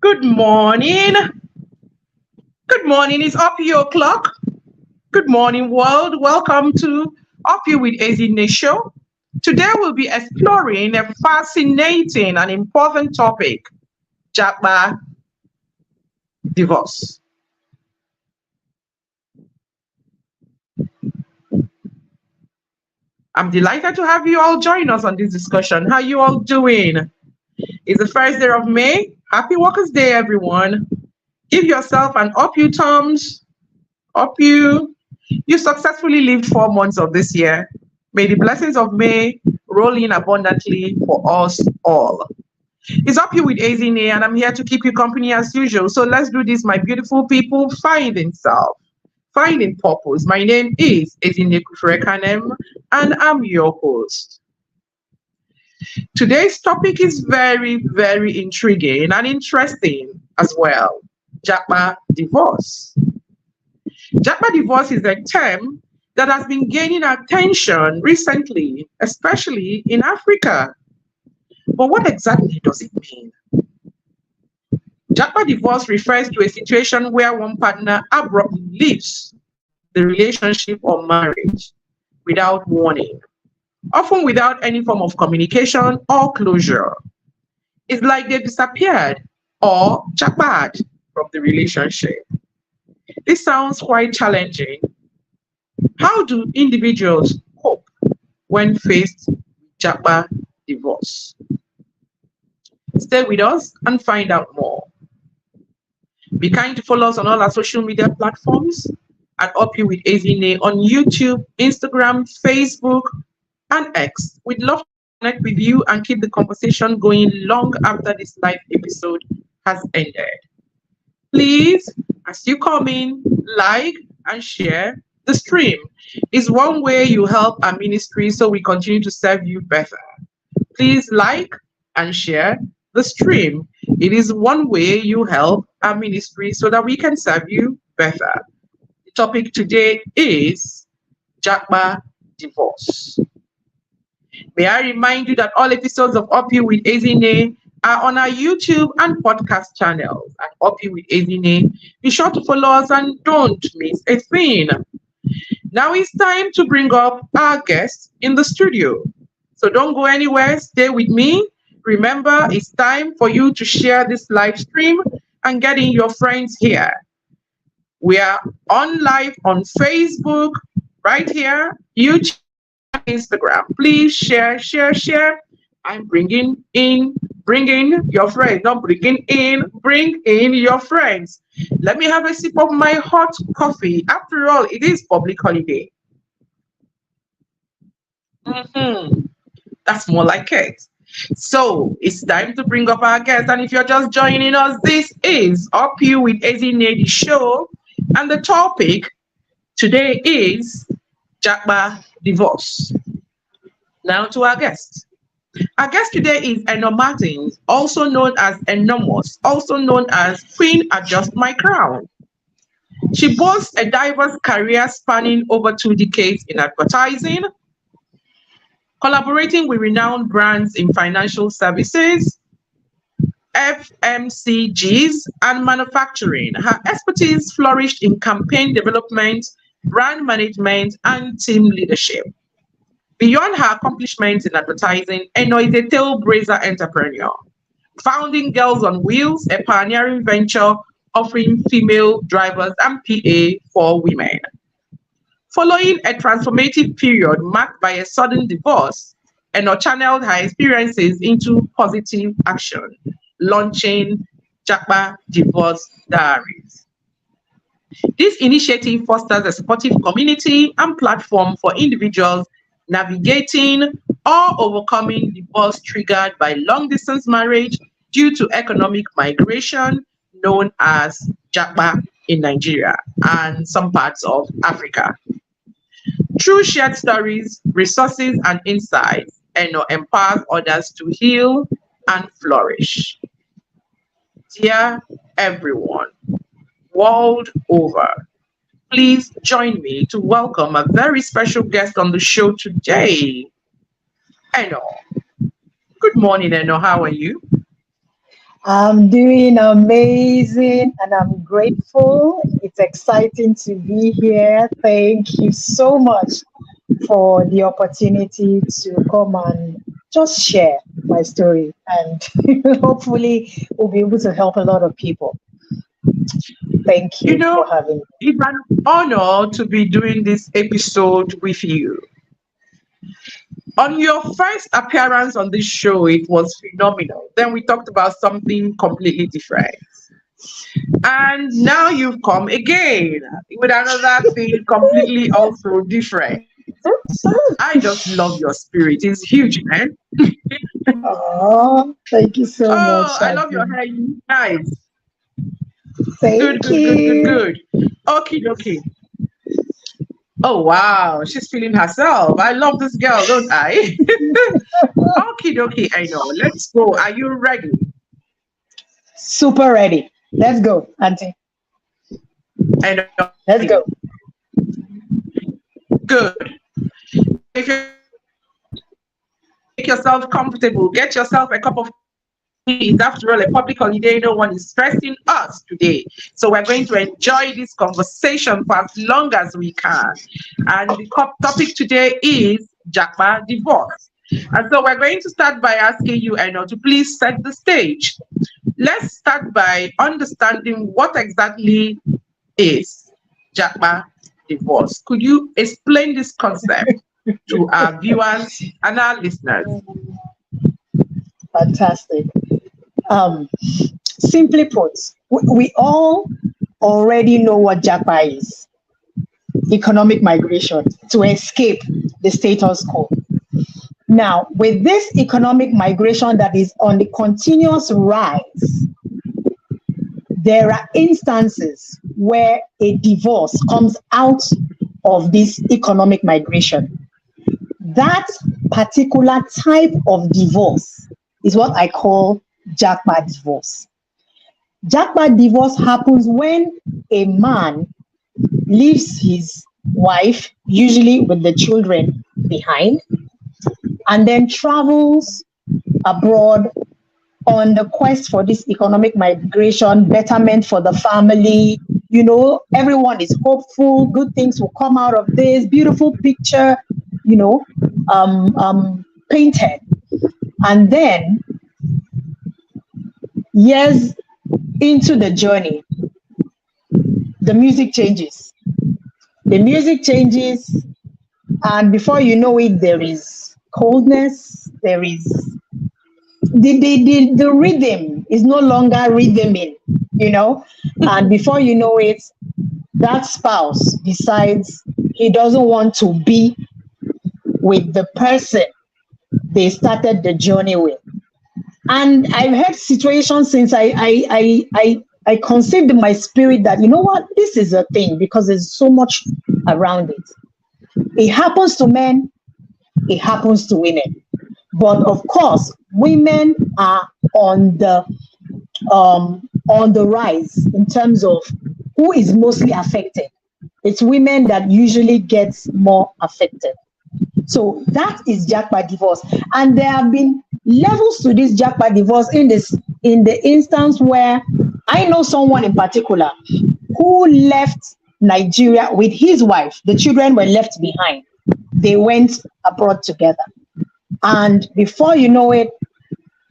Good morning. Good morning. It's up your o'clock. Good morning, world. Welcome to Up You with EZINNE show. Today we'll be exploring a fascinating and important topic, Japa Divorce. I'm delighted to have you all join us on this discussion. How you all doing? It's the first day of May. Happy Workers' Day, everyone. Give yourself an up you thumbs. Up you. You successfully lived 4 months of this year. May the blessings of May roll in abundantly for us all. It's Up You with EZINNE, and I'm here to keep you company as usual. So let's do this, my beautiful people. Finding self, finding purpose. My name is EZINNE Kufurekhanem, and I'm your host. Today's topic is very, very intriguing and interesting as well. Japa Divorce. Japa Divorce is a term that has been gaining attention recently, especially in Africa. But what exactly does it mean? Japa Divorce refers to a situation where one partner abruptly leaves the relationship or marriage without warning, often without any form of communication or closure. It's like they disappeared or japaed from the relationship. This sounds quite challenging. How do individuals cope when faced with Japa Divorce? Stay with us and find out more. Be kind to follow us on all our social media platforms at Up You with EZINNE on YouTube, Instagram, Facebook, and X. We'd love to connect with you and keep the conversation going long after this live episode has ended. Please, as you come in, like and share the stream. Is one way you help our ministry so we continue to serve you better. Please like and share the stream. It is one way you help our ministry so that we can serve you better. The topic today is Japa Divorce. May I remind you that all episodes of Up You with EZINNE are on our YouTube and podcast channels at Up You with EZINNE. Be sure to follow us and don't miss a thing. Now it's time to bring up our guest in the studio. So don't go anywhere, stay with me. Remember, it's time for you to share this live stream and get in your friends here. We are on live on Facebook, right here, YouTube, Instagram. Please share, share, share. I'm bringing your friends, not bring in your friends. Let me have a sip of my hot coffee. After all, it is public holiday. That's more like it. So it's time to bring up our guest. And if you're just joining us, this is Up You with EZINNE, the show. And the topic today is Japa Divorce. Now to our guest. Our guest today is Eno Martins, also known as Enormous, also known as Queen Adjust My Crown. She boasts a diverse career spanning over 2 decades in advertising, collaborating with renowned brands in financial services, FMCGs, and manufacturing. Her expertise flourished in campaign development, brand management, and team leadership. Beyond her accomplishments in advertising, Eno is a trailblazer entrepreneur, founding Girls on Wheels, a pioneering venture offering female drivers and PA for women. Following a transformative period marked by a sudden divorce, Eno channeled her experiences into positive action, launching Japa Divorce Diaries. This initiative fosters a supportive community and platform for individuals navigating or overcoming divorce triggered by long-distance marriage due to economic migration, known as Japa in Nigeria and some parts of Africa. Through shared stories, resources, and insights, Eno empowers others to heal and flourish. Dear everyone, world over, please join me to welcome a very special guest on the show today, Eno. Good morning, Eno. How are you? I'm doing amazing and I'm grateful. It's exciting to be here. Thank you so much for the opportunity to come and just share my story. And hopefully, we'll be able to help a lot of people. Thank You you know, for having me. it's an honor to be doing this episode with you. On your first appearance on this show, it was phenomenal. Then we talked about something completely different. And now you've come again with another thing completely also different. I just love your spirit. It's huge, man. Oh, thank you so Oh, much, I love your Shadi. hair. Nice. Good, Thank good, good, good, you. good. Okay, okay. Oh, wow. She's feeling herself. I love this girl, don't I? Okay, okay. I know. Let's go. Are you ready? Super ready. Let's go, Auntie. I know. Let's go. Good. So if you're make yourself comfortable, get yourself a cup of tea. It's after all a public holiday. No one is stressing us today. So we're going to enjoy this conversation for as long as we can. And the topic today is Japa Divorce. And so we're going to start by asking you, I know, to please set the stage. Let's start by understanding what exactly is Japa Divorce. Could you explain this concept to our viewers and our listeners? Fantastic. Um, Simply put, we all already know what Japa is: economic migration to escape the status quo. Now, with this economic migration that is on the continuous rise, there are instances where a divorce comes out of this economic migration. That particular type of divorce is what I call Japa divorce. Japa divorce happens when a man leaves his wife, usually with the children behind, and then travels abroad on the quest for this economic migration, betterment for the family. You know, everyone is hopeful, good things will come out of this, beautiful picture, you know, painted. And then, years into the journey, the music changes. The music changes, and before you know it, there is coldness, there is the rhythm is no longer rhythming, you know, and before you know it, that spouse decides he doesn't want to be with the person they started the journey with. And I've had situations since I conceived in my spirit that, you know what, this is a thing because there's so much around it. It happens to men, it happens to women. But of course, women are on the rise in terms of who is mostly affected. It's women that usually gets more affected. So that is Japa divorce, and there have been levels to this Japa divorce in the instance where I know someone in particular who left Nigeria with his wife. The children were left behind. They went abroad together, and before you know it,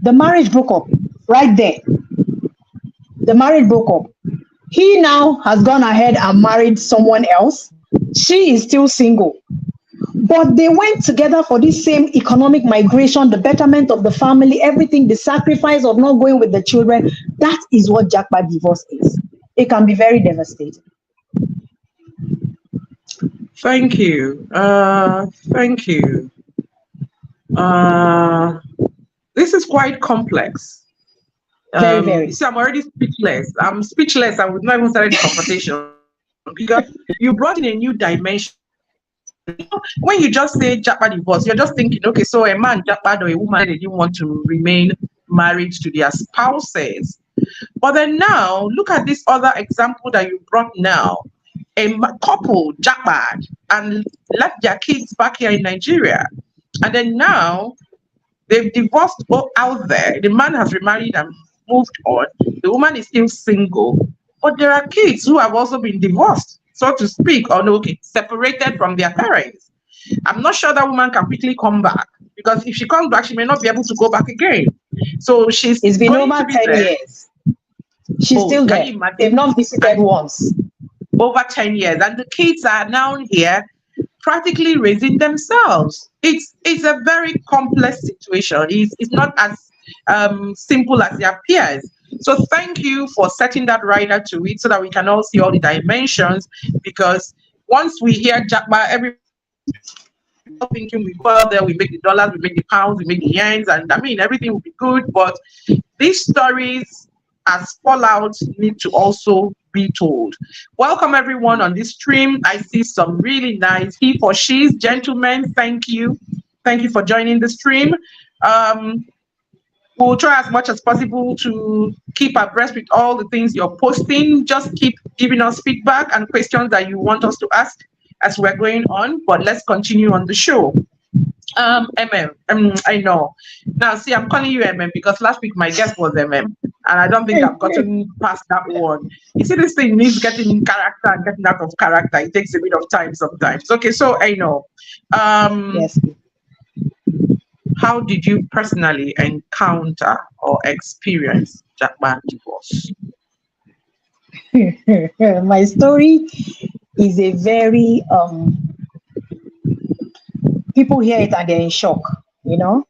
the marriage broke up. Right there, the marriage broke up. He now has gone ahead and married someone else. She is still single. But they went together for this same economic migration, the betterment of the family, everything, the sacrifice of not going with the children. That is what Japa divorce is. It can be very devastating. Thank you. Thank you. Uh, this is quite complex. Very, very. See, I'm already speechless. I'm speechless. I would not even start the conversation because you brought in a new dimension. When you just say Japa divorce, you're just thinking, okay, so a man Japa or a woman they didn't want to remain married to their spouses. But then now, look at this other example that you brought now. Couple Japa and left their kids back here in Nigeria. And then now they've divorced out there. The man has remarried and moved on. The woman is still single, but there are kids who have also been divorced, so to speak, or no, okay, separated from their parents. I'm not sure that woman can quickly come back, because if she comes back, she may not be able to go back again. So she's It's been going to over be 10 there. years. She's Oh, still can there. you They've imagine? not visited once. Over 10 years, and the kids are now here practically raising themselves. It's a very complex situation. It's not as simple as it appears. So thank you for setting that rider to it, so that we can all see all the dimensions, because once we hear Japa, every thinking we go out there, we make the dollars, we make the pounds, we make the yens, and I mean everything will be good. But these stories as fallout need to also be told. Welcome everyone on this stream. I see some really nice he for she's gentlemen. Thank you. Thank you for joining the stream. We'll try as much as possible to keep abreast with all the things you're posting. Just keep giving us feedback and questions that you want us to ask as we're going on. But let's continue on the show. I know. Now, see, I'm calling you because last week my guest was and I don't think I've gotten past that one. You see, this thing needs getting in character and getting out of character. It takes a bit of time sometimes. Okay, so I know. Yes. How did you personally encounter or experience Japa divorce? My story is a very people hear it and they're in shock, you know.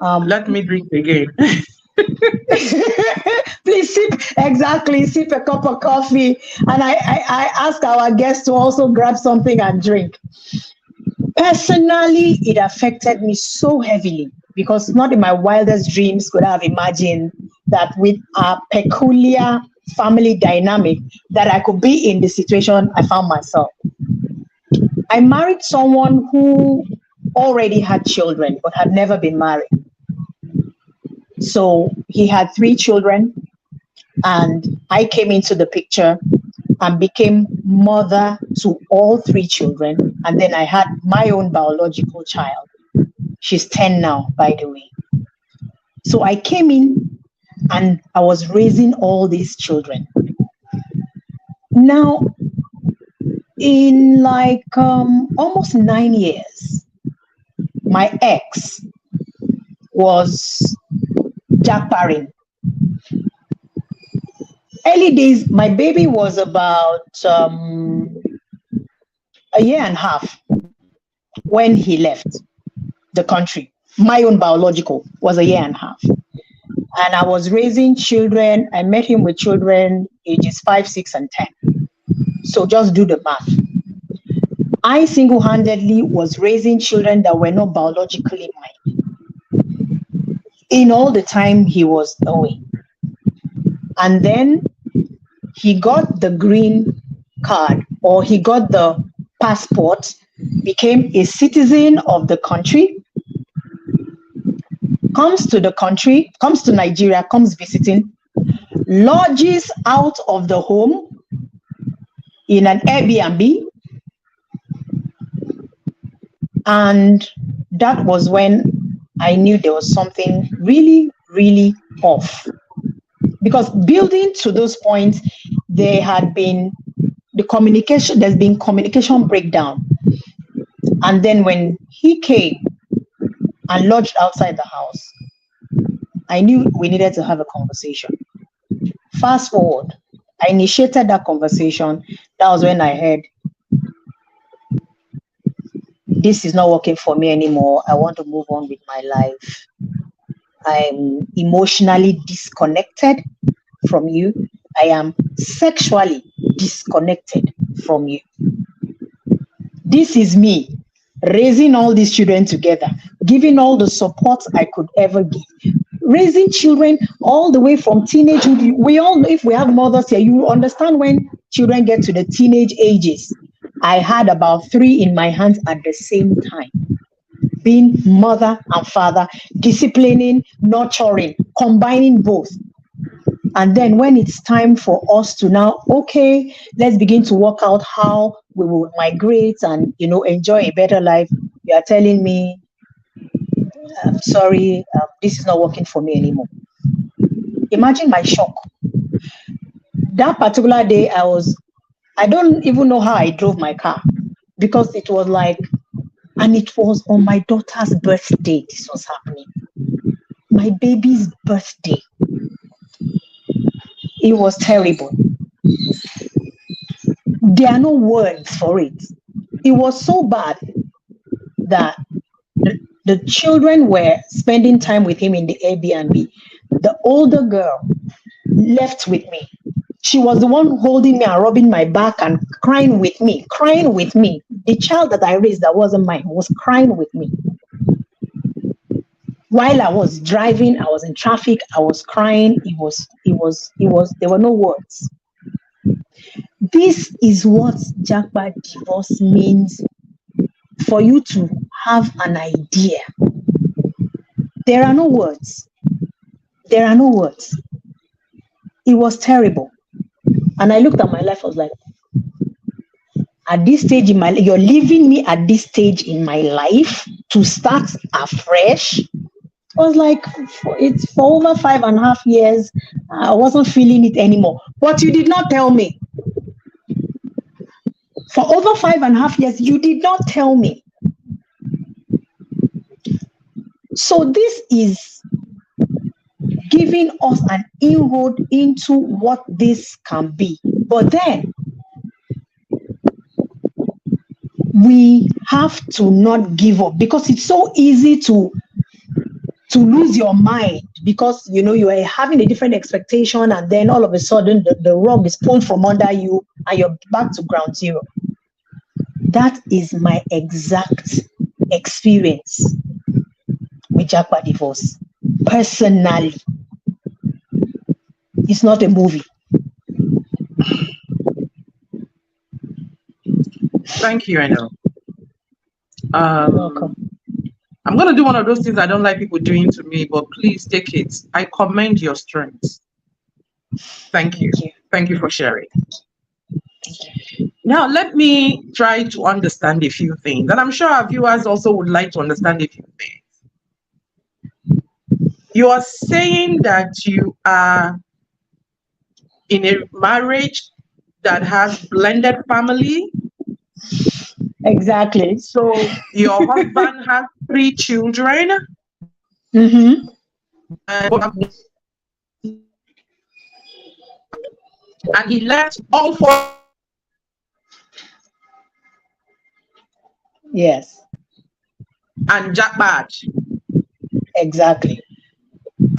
Let me drink again. Please sip a cup of coffee, and I ask our guests to also grab something and drink. Personally, it affected me so heavily, because not in my wildest dreams could I have imagined that with a peculiar family dynamic that I could be in the situation I found myself. I married someone who already had children but had never been married. So he had 3 children, and I came into the picture and became mother to all 3 children. And then I had my own biological child. She's 10 now, by the way. So I came in and I was raising all these children. Now, in like almost 9 years, my ex was jackparing. Early days, my baby was about a year and a half when he left the country. My own biological was a year and a half. And I was raising children. I met him with children ages 5, 6, and 10. So just do the math. I single-handedly was raising children that were not biologically mine in all the time he was away. And then he got the green card, or he got the passport, became a citizen of the country, comes to the country, comes to Nigeria, comes visiting, lodges out of the home in an Airbnb. And that was when I knew there was something really, really off. Because building to those points, there had been there's been communication breakdown. And then when he came and lodged outside the house, I knew we needed to have a conversation. Fast forward, I initiated that conversation. That was when I heard, this is not working for me anymore. I want to move on with my life. I'm emotionally disconnected from you. I am sexually disconnected from you. This is me raising all these children together, giving all the support I could ever give. Raising children all the way from teenagehood. We all know, if we have mothers here, you understand when children get to the teenage ages. I had about 3 in my hands at the same time. Being mother and father, disciplining, nurturing, combining both. And then when it's time for us to now, okay, let's begin to work out how we will migrate and, enjoy a better life. You are telling me, I'm sorry, this is not working for me anymore. Imagine my shock. That particular day, I don't even know how I drove my car, because it was like, and it was on my daughter's birthday. This was happening. My baby's birthday. It was terrible. There are no words for it. It was so bad that the children were spending time with him in the Airbnb. The older girl left with me. She was the one holding me and rubbing my back and crying with me. The child that I raised that wasn't mine was crying with me. While I was driving, I was in traffic, I was crying. There were no words. This is what Japa Divorce means, for you to have an idea. There are no words. There are no words. It was terrible. And I looked at my life, I was like, at this stage in my life, you're leaving me at this stage in my life to start afresh? I was like, for over 5.5 years, I wasn't feeling it anymore. But you did not tell me. For over 5.5 years, you did not tell me. So this is giving us an inroad into what this can be. But then, we have to not give up, because it's so easy to lose your mind, because you are having a different expectation, and then all of a sudden the rug is pulled from under you and you're back to ground zero. That is my exact experience with Japa Divorce. Personally, it's not a movie. Thank you, I know. You're welcome. I'm going to do one of those things I don't like people doing to me, but please take it. I commend your strength. Thank you. Thank you for sharing. Thank you. Now, let me try to understand a few things. And I'm sure our viewers also would like to understand a few things. You are saying that you are in a marriage that has blended family. Exactly. So your husband has 3 children. Mm-hmm. And he left all 4. Yes. And jackpot. Exactly.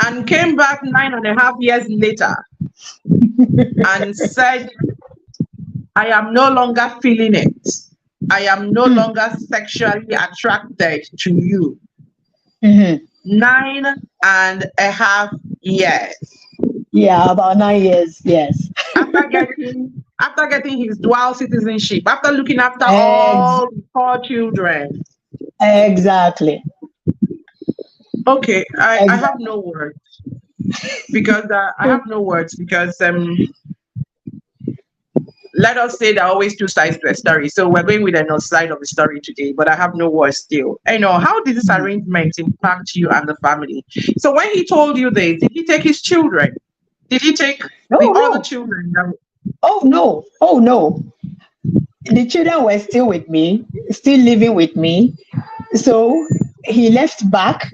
And came back 9.5 years later and said, I am no longer feeling it. I am no longer sexually attracted to you. Mm-hmm. 9.5 years. Yeah, about 9 years, yes. After getting his dual citizenship, after looking after all 4 children. Exactly. Okay, I Exactly. have no words because I have no words because let us say there are always 2 sides to a story. So we're going with another side of the story today, but I have no words still. How did this arrangement impact you and the family? So when he told you this, did he take his children? Did he take the other children? Oh no. The children were still with me, still living with me. So he left back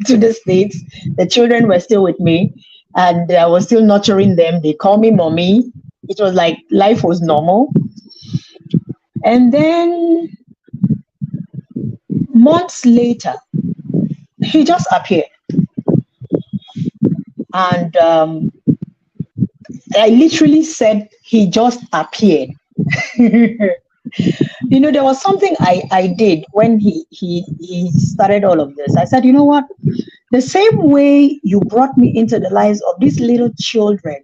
to the States. The children were still with me, and I was still nurturing them. They call me mommy. It was like life was normal. And then months later, he just appeared. And I literally said he just appeared. There was something I did when he started all of this. I said, you know what? The same way you brought me into the lives of these little children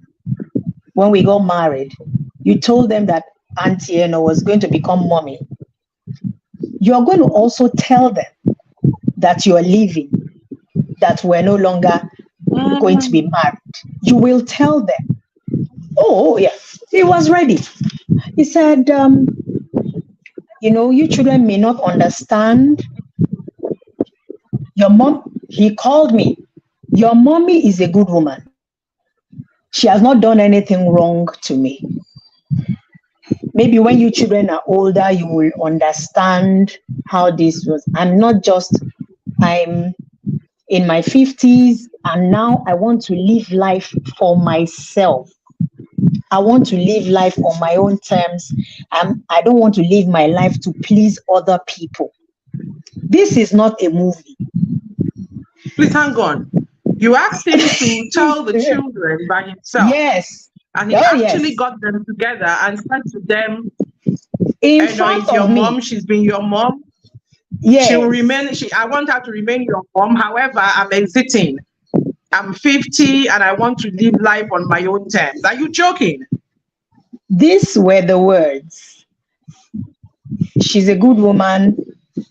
when we got married, you told them that Auntie was going to become mommy. You're going to also tell them that you're leaving, that we're no longer going to be married. You will tell them. Oh, yeah. He was ready. He said, you children may not understand. Your mom, he called me. Your mommy is a good woman. She has not done anything wrong to me. Maybe when you children are older, you will understand how this was. I'm in my 50s, and now I want to live life for myself. I want to live life on my own terms. I don't want to live my life to please other people. This is not a movie. Please hang on. You asked him to tell the children by himself. Yes. And he actually got them together and said to them, in front it's your of me. mom, she's been your mom. Yes. She will remain, I want her to remain your mom. However, I'm exiting. I'm 50 and I want to live life on my own terms. Are you joking? These were the words. She's a good woman.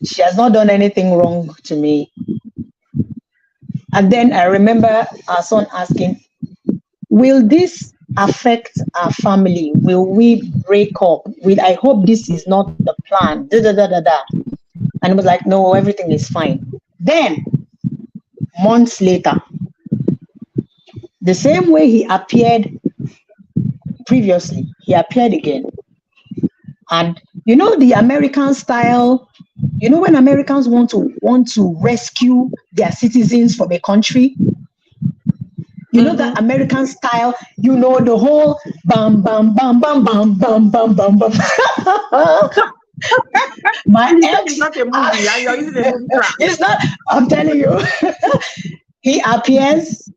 She has not done anything wrong to me. And then I remember our son asking, will this affect our family? Will we break up? I hope this is not the plan. Da, da, da, da, da. And it was like, no, everything is fine. Then, months later, the same way he appeared previously, he appeared again. And you know the American style, you know when Americans want to rescue their citizens from a country? You know that American style, you know, the whole bam, bam, bam, bam, bam, bam, bam, bam, bam. My ex, it's not a movie. You're using a movie track. It's not, I'm telling you. He appears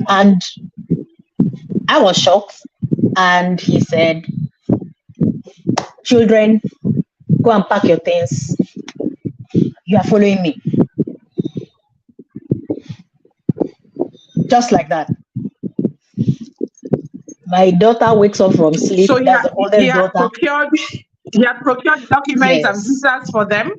and I was shocked. And he said, children, go and pack your things. You are following me. Just like that. My daughter wakes up from sleep. So that's the oldest daughter. He had procured documents and visas for them?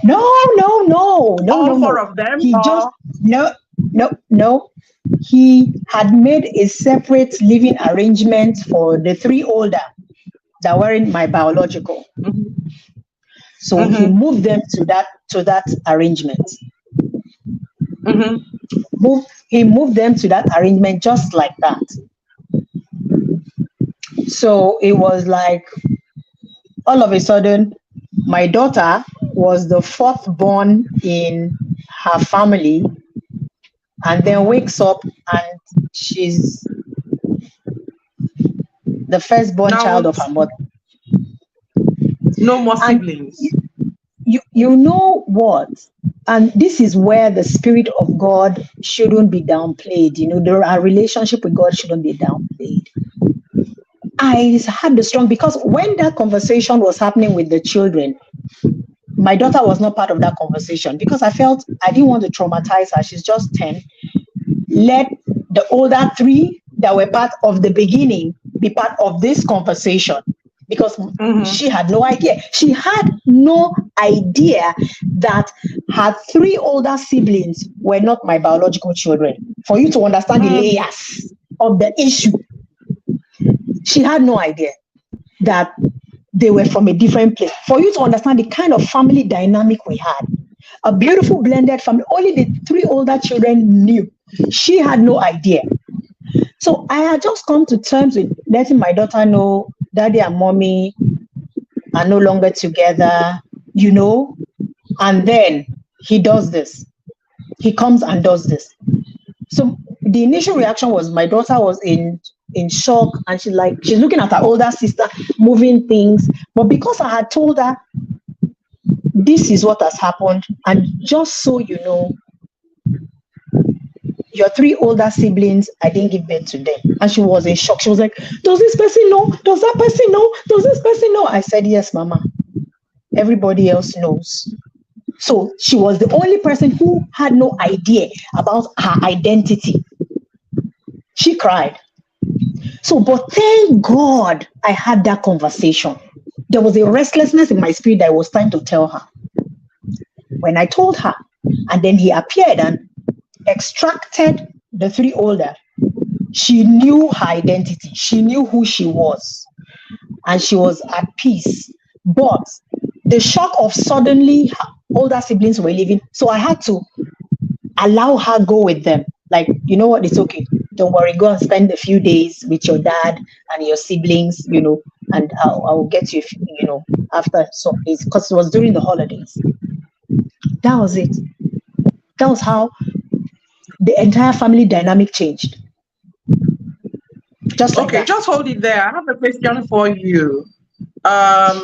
No. All four of them? He just, no. He had made a separate living arrangement for the three older that weren't my biological. So he moved them to that arrangement. He moved them to that arrangement just like that. So it was like, all of a sudden, my daughter was the fourth born in her family, and then wakes up and she's the firstborn child of her mother. No more siblings. You know what? And this is where the Spirit of God shouldn't be downplayed. You know, our relationship with God shouldn't be downplayed. I had the strong, because when that conversation was happening with the children, my daughter was not part of that conversation because I felt I didn't want to traumatize her. She's just 10. Let the older three that were part of the beginning be part of this conversation, because she had no idea. She had no idea that her three older siblings were not my biological children. For you to understand the layers of the issue, she had no idea that they were from a different place. For you to understand the kind of family dynamic we had, a beautiful blended family, only the three older children knew. She had no idea. So I had just come to terms with letting my daughter know daddy and mommy are no longer together, you know, and then he does this. He comes and does this. So the initial reaction was my daughter was in shock, and she's looking at her older sister moving things. But because I had told her this is what has happened, and just so you know, your three older siblings, I didn't give birth to them. And she was in shock. She was like, does this person know? Does that person know? Does this person know? I said, yes, Mama. Everybody else knows. So she was the only person who had no idea about her identity. She cried. So, but thank God I had that conversation. There was a restlessness in my spirit that it was time to tell her. When I told her, and then he appeared and extracted the three older, she knew her identity. She knew who she was. And she was at peace. But the shock of suddenly her older siblings were leaving, so I had to allow her go with them. Like, you know what, it's okay. don't worry, go and spend a few days with your dad and your siblings, and I'll get you, after some days, because it was during the holidays. That was it. That was how the entire family dynamic changed. Just like Okay, that. just hold it there. I have a question for you.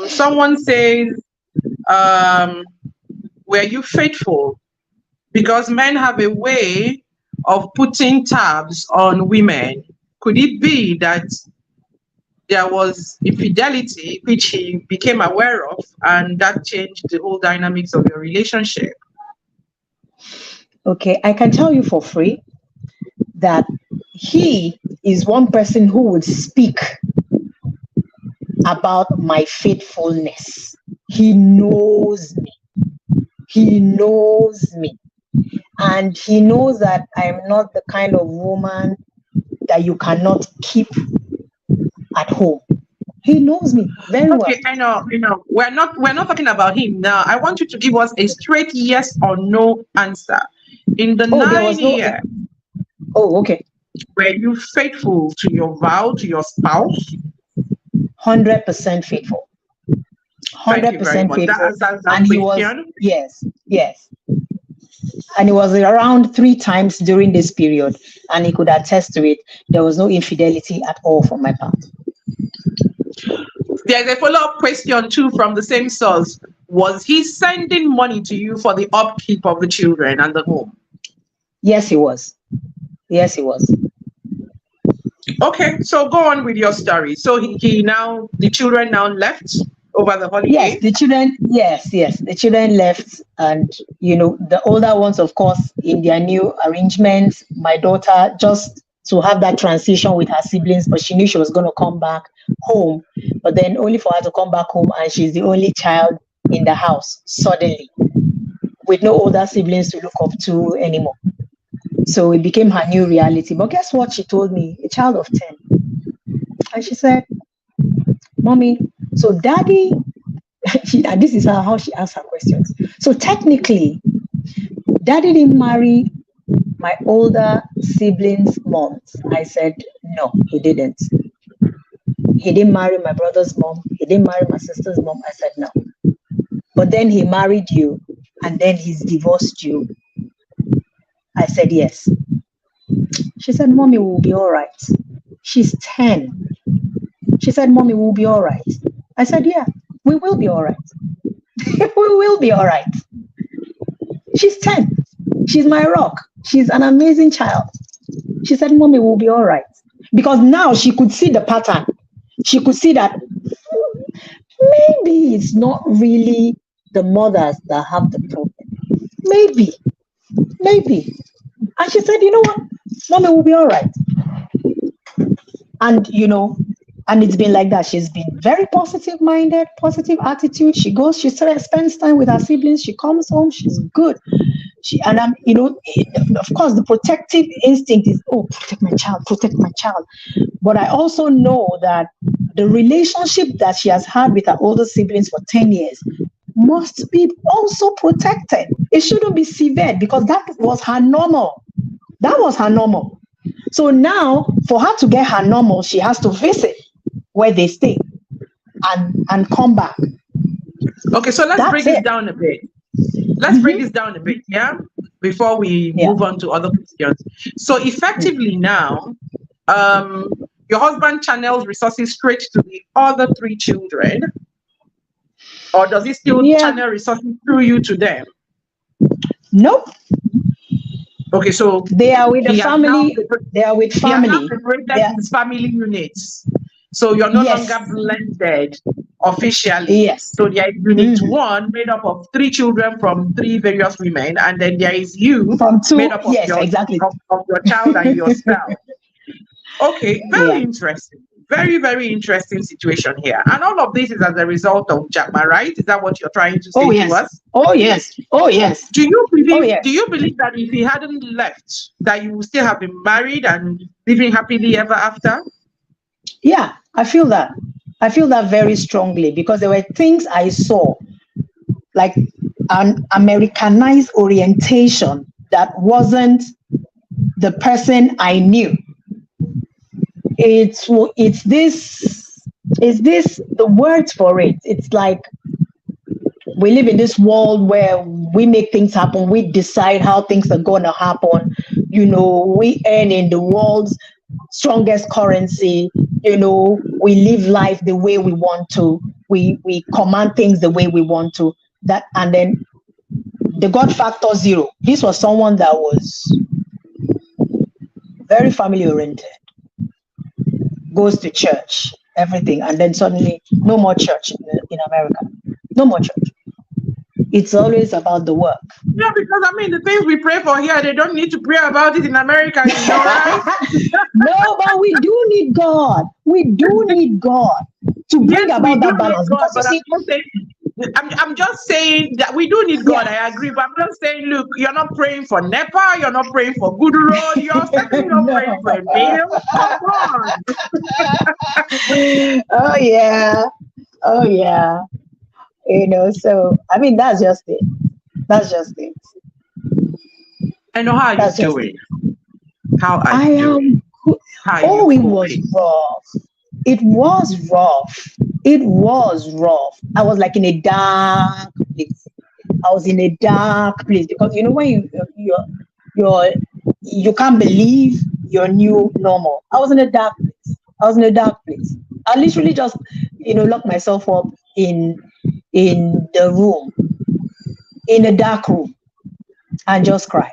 Someone says, were you faithful? Because men have a way of putting tabs on women. Could it be that there was infidelity which he became aware of, and that changed the whole dynamics of your relationship? Okay, I can tell you for free that he is one person who would speak about my faithfulness. He knows me. He knows me. And he knows that I'm not the kind of woman that you cannot keep at home. He knows me very well. Okay, I know. We're not talking about him now. I want you to give us a straight yes or no answer. In the 9 years, okay. were you faithful to your vow to your spouse? 100% faithful. 100% faithful. And he was, yes. And it was around 3 times during this period, and he could attest to it. There was no infidelity at all from my part. There's a follow-up question too from the same source. Was he sending money to you for the upkeep of the children and the home? Yes, he was. Yes, he was. Okay, so go on with your story. So the children now left over the holiday? Yes, the children left, and the older ones, of course, in their new arrangements. My daughter, just to have that transition with her siblings, but she knew she was going to come back home, but then only for her to come back home, and she's the only child in the house suddenly, with no older siblings to look up to anymore. So it became her new reality. But guess what she told me? A child of 10. And she said, Mommy, so Daddy, and this is how she asked her questions. So technically, Daddy didn't marry my older siblings' moms. I said, no, he didn't. He didn't marry my brother's mom. He didn't marry my sister's mom. I said, no. But then he married you, and then he's divorced you. I said, yes. She said, Mommy, we'll be all right. She's 10. She said, Mommy, we'll be all right. I said, yeah, we will be all right. We will be all right. She's 10. She's my rock. She's an amazing child. She said, Mommy, we'll be all right. Because now she could see the pattern. She could see that maybe it's not really the mothers that have the problem. Maybe. And she said, you know what? Mommy will be all right. And, and it's been like that. She's been very positive-minded, positive attitude. She goes, she spends time with her siblings. She comes home. She's good. Of course, the protective instinct is, protect my child. But I also know that the relationship that she has had with her older siblings for 10 years must be also protected. It shouldn't be severed, because that was her normal. So now, for her to get her normal, she has to visit where they stay and come back. Okay, so let's break this down a bit. Break this down a bit, yeah? Before we move on to other questions. So effectively now, your husband channels resources straight to the other 3 children, or does he still channel resources through you to them? Nope. Okay, so they are with the family. They are with family. He has separated his family units. So you're no longer blended officially. Yes. So there is unit 1 made up of 3 children from 3 various women, and then there is you from 2 made up of your child and yourself. Okay, very interesting. Very, very interesting situation here. And all of this is as a result of Japa, right? Is that what you're trying to say to us? Oh, yes. Do you believe that if he hadn't left, that you would still have been married and living happily ever after? Yeah, I feel that. I feel that very strongly, because there were things I saw, like an Americanized orientation that wasn't the person I knew. it's this the words for it. It's like we live in this world where we make things happen. We decide how things are going to happen. We earn in the world's strongest currency. We live life the way we want to. We command things the way we want to. That, and then the God factor zero. This was someone that was very family oriented, goes to church, everything, and then suddenly no more church in America. No more church. It's always about the work. Yeah, because the things we pray for here, they don't need to pray about it in America, right? No, but we do need God. We do need God to bring about that balance. God, I'm just saying that we do need God. I agree, but I'm just saying, look, you're not praying for NEPA, you're not praying for good road, you're certainly not praying for a meal. Come on. Oh yeah. So that's just it. I know how you're doing. How are you doing? It was rough. It was rough. I was like in a dark place. Because when you can't believe your new normal. I was in a dark place. I literally just locked myself up in the room, in a dark room, and just cry.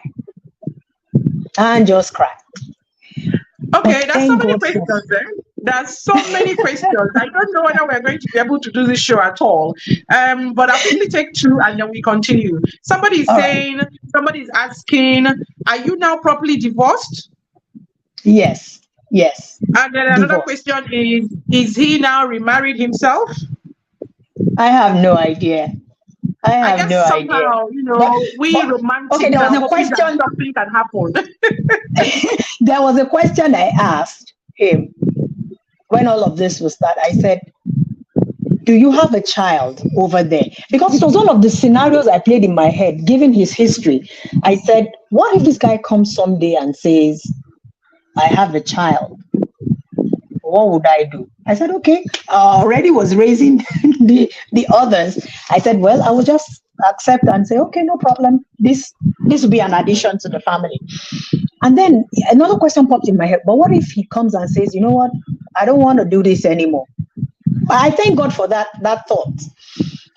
Okay, that's so many questions there. There's so many questions. I don't know whether we're going to be able to do this show at all. But I'll quickly take two and then we continue. Somebody's asking, are you now properly divorced? Yes. And then another question is he now remarried himself? I have no idea. I guess somehow, we romantic. Okay, there was a question. Something can happen. There was a question I asked him when all of this was started. I said, do you have a child over there? Because it was one of the scenarios I played in my head, given his history. I said, what if this guy comes someday and says, I have a child? What would I do? I said, okay, I already was raising the others. I said, well, I will just accept and say, okay, no problem. This will be an addition to the family. And then another question popped in my head. But what if he comes and says, you know what? I don't want to do this anymore. I thank God for that thought.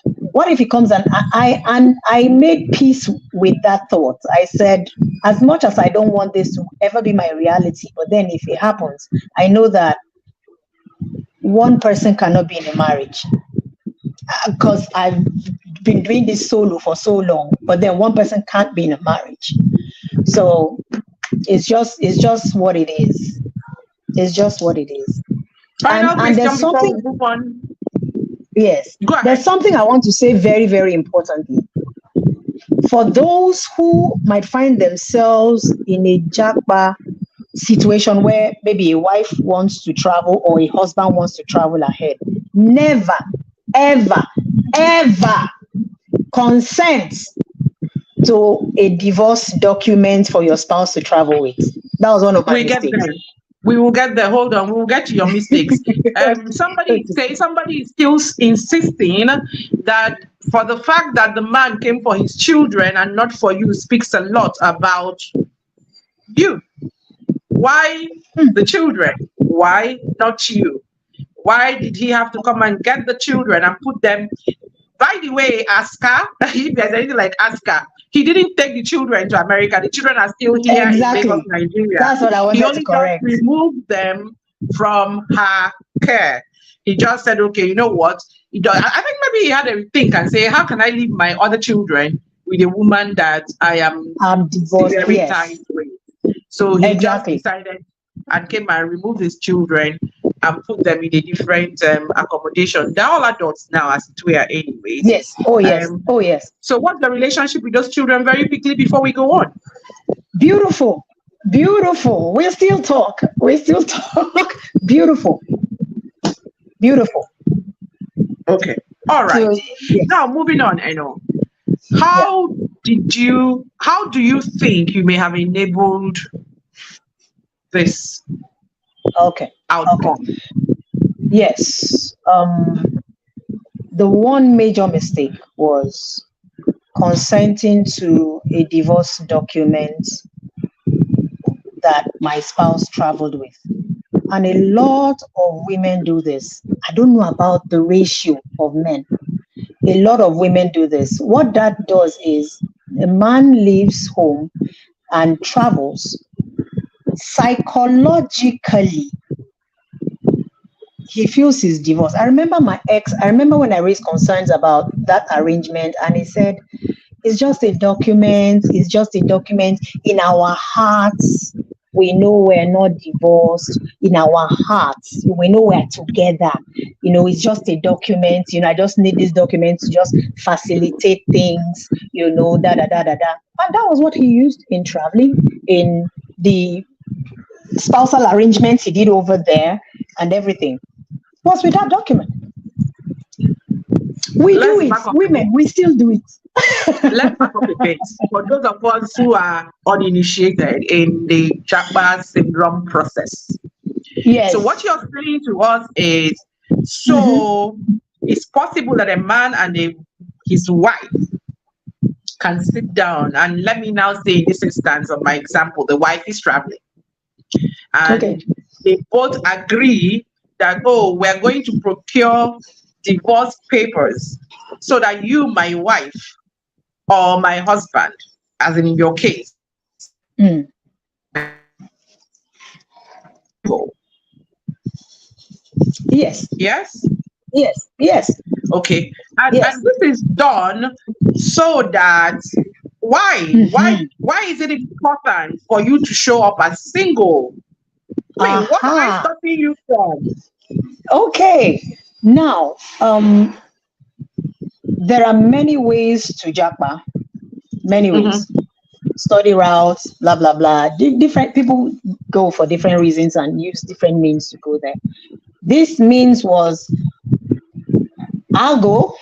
What if he comes and I made peace with that thought. I said, as much as I don't want this to ever be my reality, but then if it happens, I know that one person cannot be in a marriage, because I've been doing this solo for so long, but then one person can't be in a marriage. So it's just what it is. It's just what it is. And there's something. Move on. Yes, there's something I want to say very, very importantly. For those who might find themselves in a Japa situation where maybe a wife wants to travel or a husband wants to travel ahead, never, ever, ever consent to a divorce document for your spouse to travel with. That was one of my mistakes. We will get there. Hold on. We will get to your mistakes. Somebody is still insisting that for the fact that the man came for his children and not for you speaks a lot about you. Why the children? Why not you? Why did he have to come and get the children and put them? By the way, Aska, if there's anything like Aska, he didn't take the children to America. The children are still here in Lagos, Nigeria. That's what I wanted to correct. He only just removed them from her care. He just said, okay, you know what? I think maybe he had a think and say, how can I leave my other children with a woman that I'm divorced, very tied with? So he just decided and came and removed his children and put them in a different accommodation. They're all adults now, as it were, anyways. Yes. Oh, yes. So what's the relationship with those children very quickly before we go on? Beautiful. We still talk. Beautiful. Okay. All right. So, yes. Now, moving on, I know. How do you think you may have enabled this Okay. outcome. Okay. Yes. The one major mistake was consenting to a divorce document that my spouse traveled with. And a lot of women do this. I don't know about the ratio of men. A lot of women do this. What that does is a man leaves home and travels. Psychologically, he feels he's divorced. I remember when I raised concerns about that arrangement, and he said, it's just a document. It's just a document. In our hearts, we know we're not divorced. In our hearts, we know we're together. It's just a document. I just need this document to just facilitate things, da da da da da. And that was what he used in traveling, in the spousal arrangements he did over there, and everything was with that document. We do it, women, we still do it. Let's back up a bit. For those of us who are uninitiated in the Japa syndrome process. Yes. So what you're saying to us is, it's possible that a man and his wife can sit down, and let me now say in this instance of my example, the wife is traveling. And they both agree that, we're going to procure divorce papers so that you, my wife, or my husband, as in your case. Yes. Yes? Yes. Yes. Okay. And this is done so that why is it important for you to show up as single? Wait, what am I stopping you from? Okay. Now, there are many ways to Japa. Many ways. Study routes, blah, blah, blah. Different people go for different reasons and use different means to go there. This means was, I'll go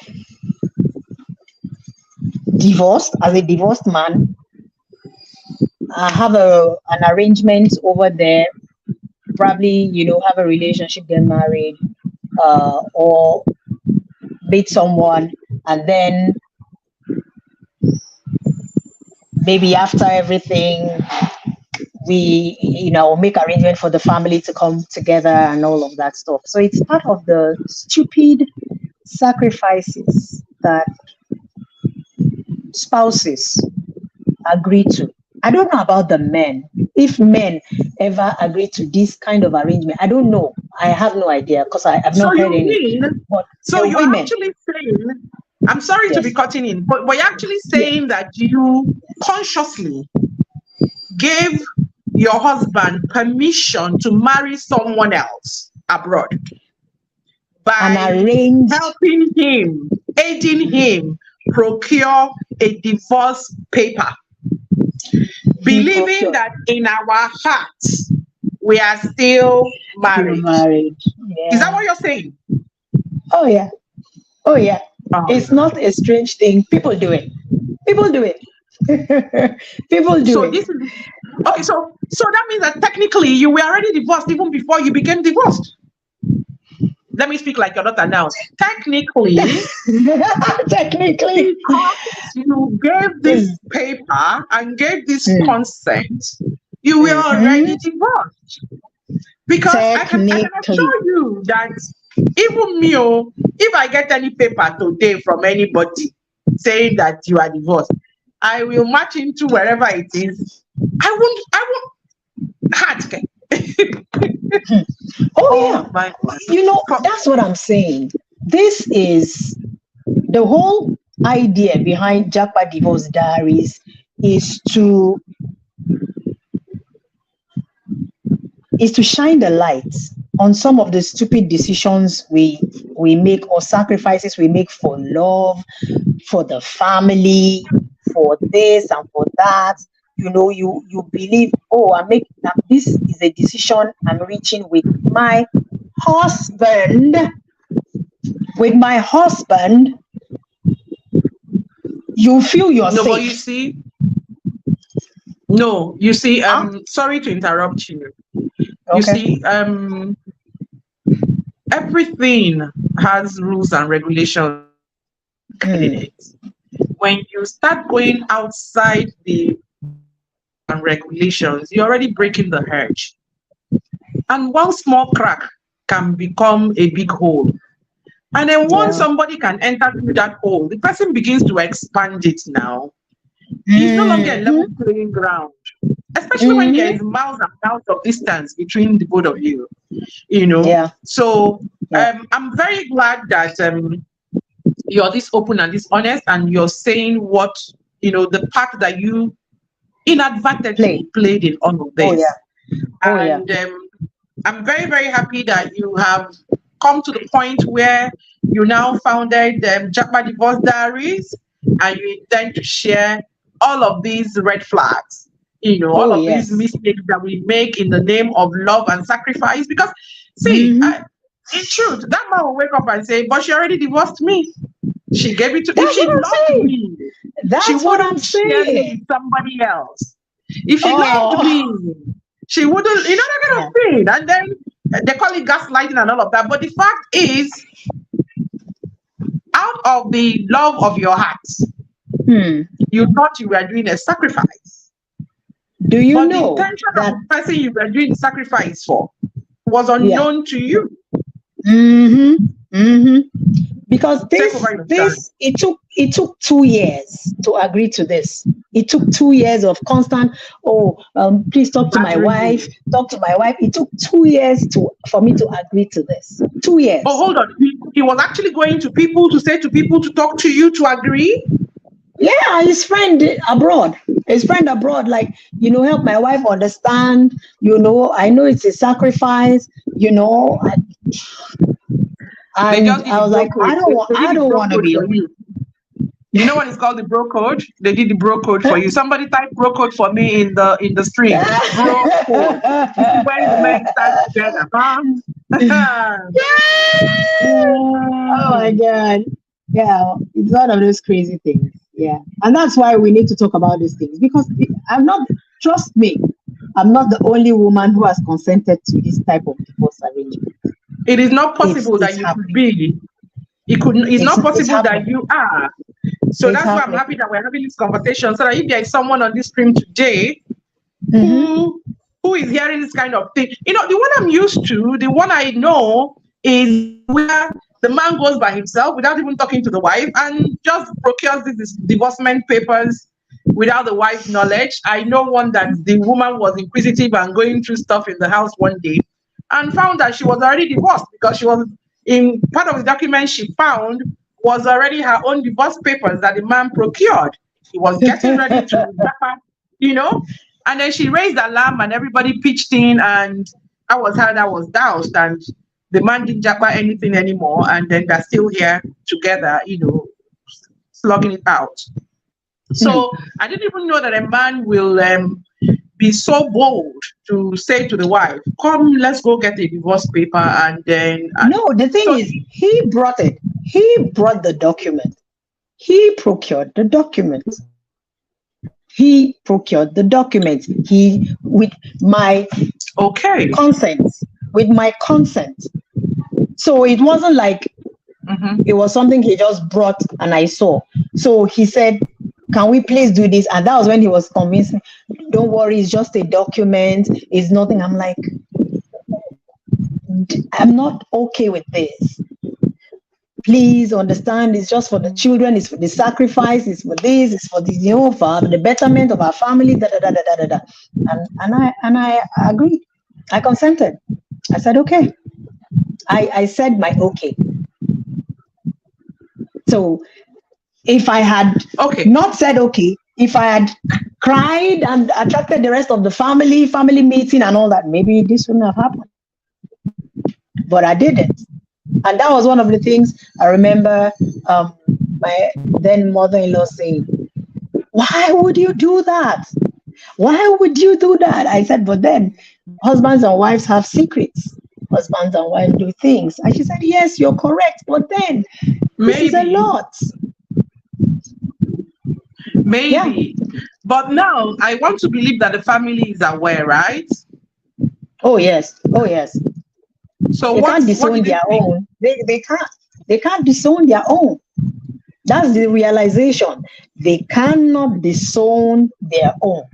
divorced, as a divorced man. I have an arrangement over there, probably, have a relationship, get married, or meet someone, and then maybe after everything, we, make arrangement for the family to come together and all of that stuff. So it's part of the stupid sacrifices that spouses agree to. I don't know about the men. If men ever agree to this kind of arrangement, I don't know. I have no idea because I have not heard anything. So you're actually saying, I'm sorry to be cutting in, but you're actually saying that you consciously gave your husband permission to marry someone else abroad by helping him, aiding him procure a divorce paper, believing that in our hearts we are still married. Yeah. Is that what you're saying? Oh yeah. It's not a strange thing. People do it. People do it. This is okay. So that means that technically you were already divorced even before you became divorced. Let me speak like your daughter now. Technically, because you gave this paper and gave this consent, you were already divorced. Because I can assure you that even me, if I get any paper today from anybody saying that you are divorced, I will march into wherever it is. I won't hurt. My God. That's what I'm saying. This is the whole idea behind Japa Divorce Diaries is to shine the light on some of the stupid decisions we make or sacrifices we make for love, for the family, for this and for that. You believe, this is a decision I'm reaching with my husband. With my husband, you feel you're safe. But you see, sorry to interrupt you. You Okay. see, everything has rules and regulations in Mm. it. When you start going outside the and regulations, you're already breaking the hedge. And one small crack can become a big hole. And then once Yeah. somebody can enter through that hole, the person begins to expand it now. It's no longer a Mm-hmm. level playing ground, especially when there Mm-hmm. is miles and miles of distance between the both of you, you know. Yeah. So Yeah. I'm very glad that you're this open and this honest, and you're saying what, the part that you Play. inadvertently played in all of Oh yeah. this. Oh yeah. And I'm very, very happy that you have come to the point where you now founded Japa Divorce Diaries, and you intend to share all of these red flags, all Oh of these yes. mistakes that we make in the name of love and sacrifice. Because, see, Mm-hmm. in truth, that man will wake up and say, but she already divorced me. She gave it to, if That's what she I'm loved saying. me, she That's what I'm wouldn't share me saying. with somebody else. If she loved Oh. me, she wouldn't, that kind Yeah. of thing. And then they call it gaslighting and all of that. But the fact is, out of the love of your heart, Hmm. you thought you were doing a sacrifice. Do you But the know intention of that? the person you were doing the sacrifice for was Yeah. unknown to you. Mm-hmm. Mm-hmm. Because Take over your time. it took 2 years to agree to this. It took 2 years of constant, please talk to my Badgering wife, you. talk to my wife. It took 2 years for me to agree to this. 2 years. Oh, hold on. He was actually going to people to say to people to talk to you to agree. Yeah, his friend abroad. His friend abroad, like, help my wife understand, I know it's a sacrifice, They and just did I the was bro like, code. They I did the don't bro want to code be for you. You know what it's called, the bro code? They did the bro code for you. Somebody type bro code for me in the stream. Bro code. You see when the men stand together, huh? Oh my Mm. God. Yeah, it's one of those crazy things. Yeah. And that's why we need to talk about these things because trust me, I'm not the only woman who has consented to this type of divorce arrangement. It is not It's possible that it's you could happening. be. It's not It's possible that happening. you are. So It's that's why I'm happening. happy that we're having this conversation. So that if there is someone on this stream today Mm-hmm. who is hearing this kind of thing, the one I'm used to, the one I know is where the man goes by himself without even talking to the wife and just procures these divorcement papers without the wife's knowledge. I know one that the woman was inquisitive and going through stuff in the house one day and found that she was already divorced because she was in part of the document she found was already her own divorce papers that the man procured. He was getting ready to wrap up, and then she raised alarm and everybody pitched in, and that was how that was doused. And the man didn't japa anything anymore, and then they're still here together, slugging it out. Hmm. So I didn't even know that a man will be so bold to say to the wife, "Come, let's go get a divorce paper," and then No, the thing so is, he brought it. He brought the document. He procured the document. He procured the document. He, with my okay. consent, with my consent. So it wasn't like it was something he just brought and I saw. So he said, can we please do this? And that was when he was convincing, don't worry, it's just a document. It's nothing. I'm like, I'm not okay with this. Please understand, it's just for the children, it's for the sacrifice, it's for this, it's for the, for the betterment of our family, da da da da da da. And I agreed. I consented. I said okay. I said my okay. So if I had not said okay, if I had cried and attracted the rest of the family meeting and all that, maybe this wouldn't have happened. But I didn't. And that was one of the things I remember my then mother-in-law saying, why would you do that? Why would you do that? I said, but then husbands and wives have secrets. Husbands and wives do things. And she said, yes, you're correct. But then this is a lot. Maybe. Yeah. But now I want to believe that the family is aware, right? Oh yes. Oh yes. So They can't what disown did you their think? own. They can't disown their own. That's the realization. They cannot disown their own.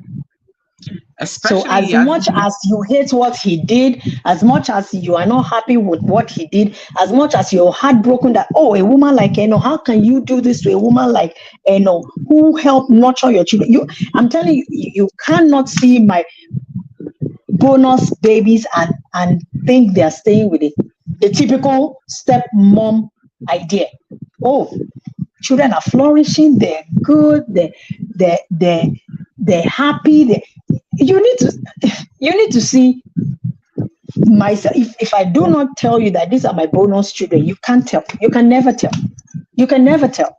So as Especially as much as you hate what he did, as much as you are not happy with what he did, as much as you're heartbroken that, oh, a woman like Eno, how can you do this to a woman like Eno who helped nurture your children? I'm telling you, you cannot see my bonus babies and think they're staying with it. The typical stepmom idea. Oh, children are flourishing, they're good, they're happy. You need to see myself. If I do not tell you that these are my bonus children, you can't tell. You can never tell. You can never tell.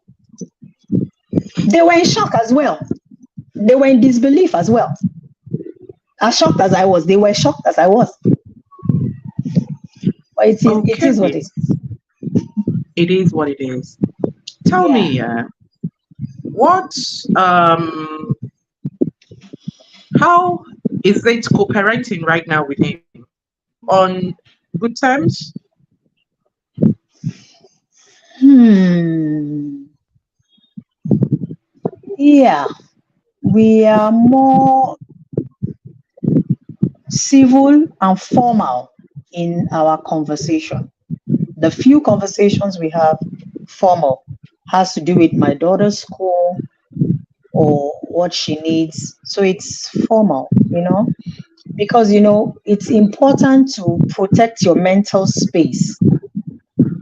They were in shock as well. They were in disbelief as well. As shocked as I was, they were shocked as I was. But it is what okay, it is. it is what it is. Tell Yeah. me, what how is it co-parenting right now with him? On good terms? Yeah. We are more civil and formal in our conversation. The few conversations we have formal has to do with my daughter's school or what she needs. So it's formal, because it's important to protect your mental space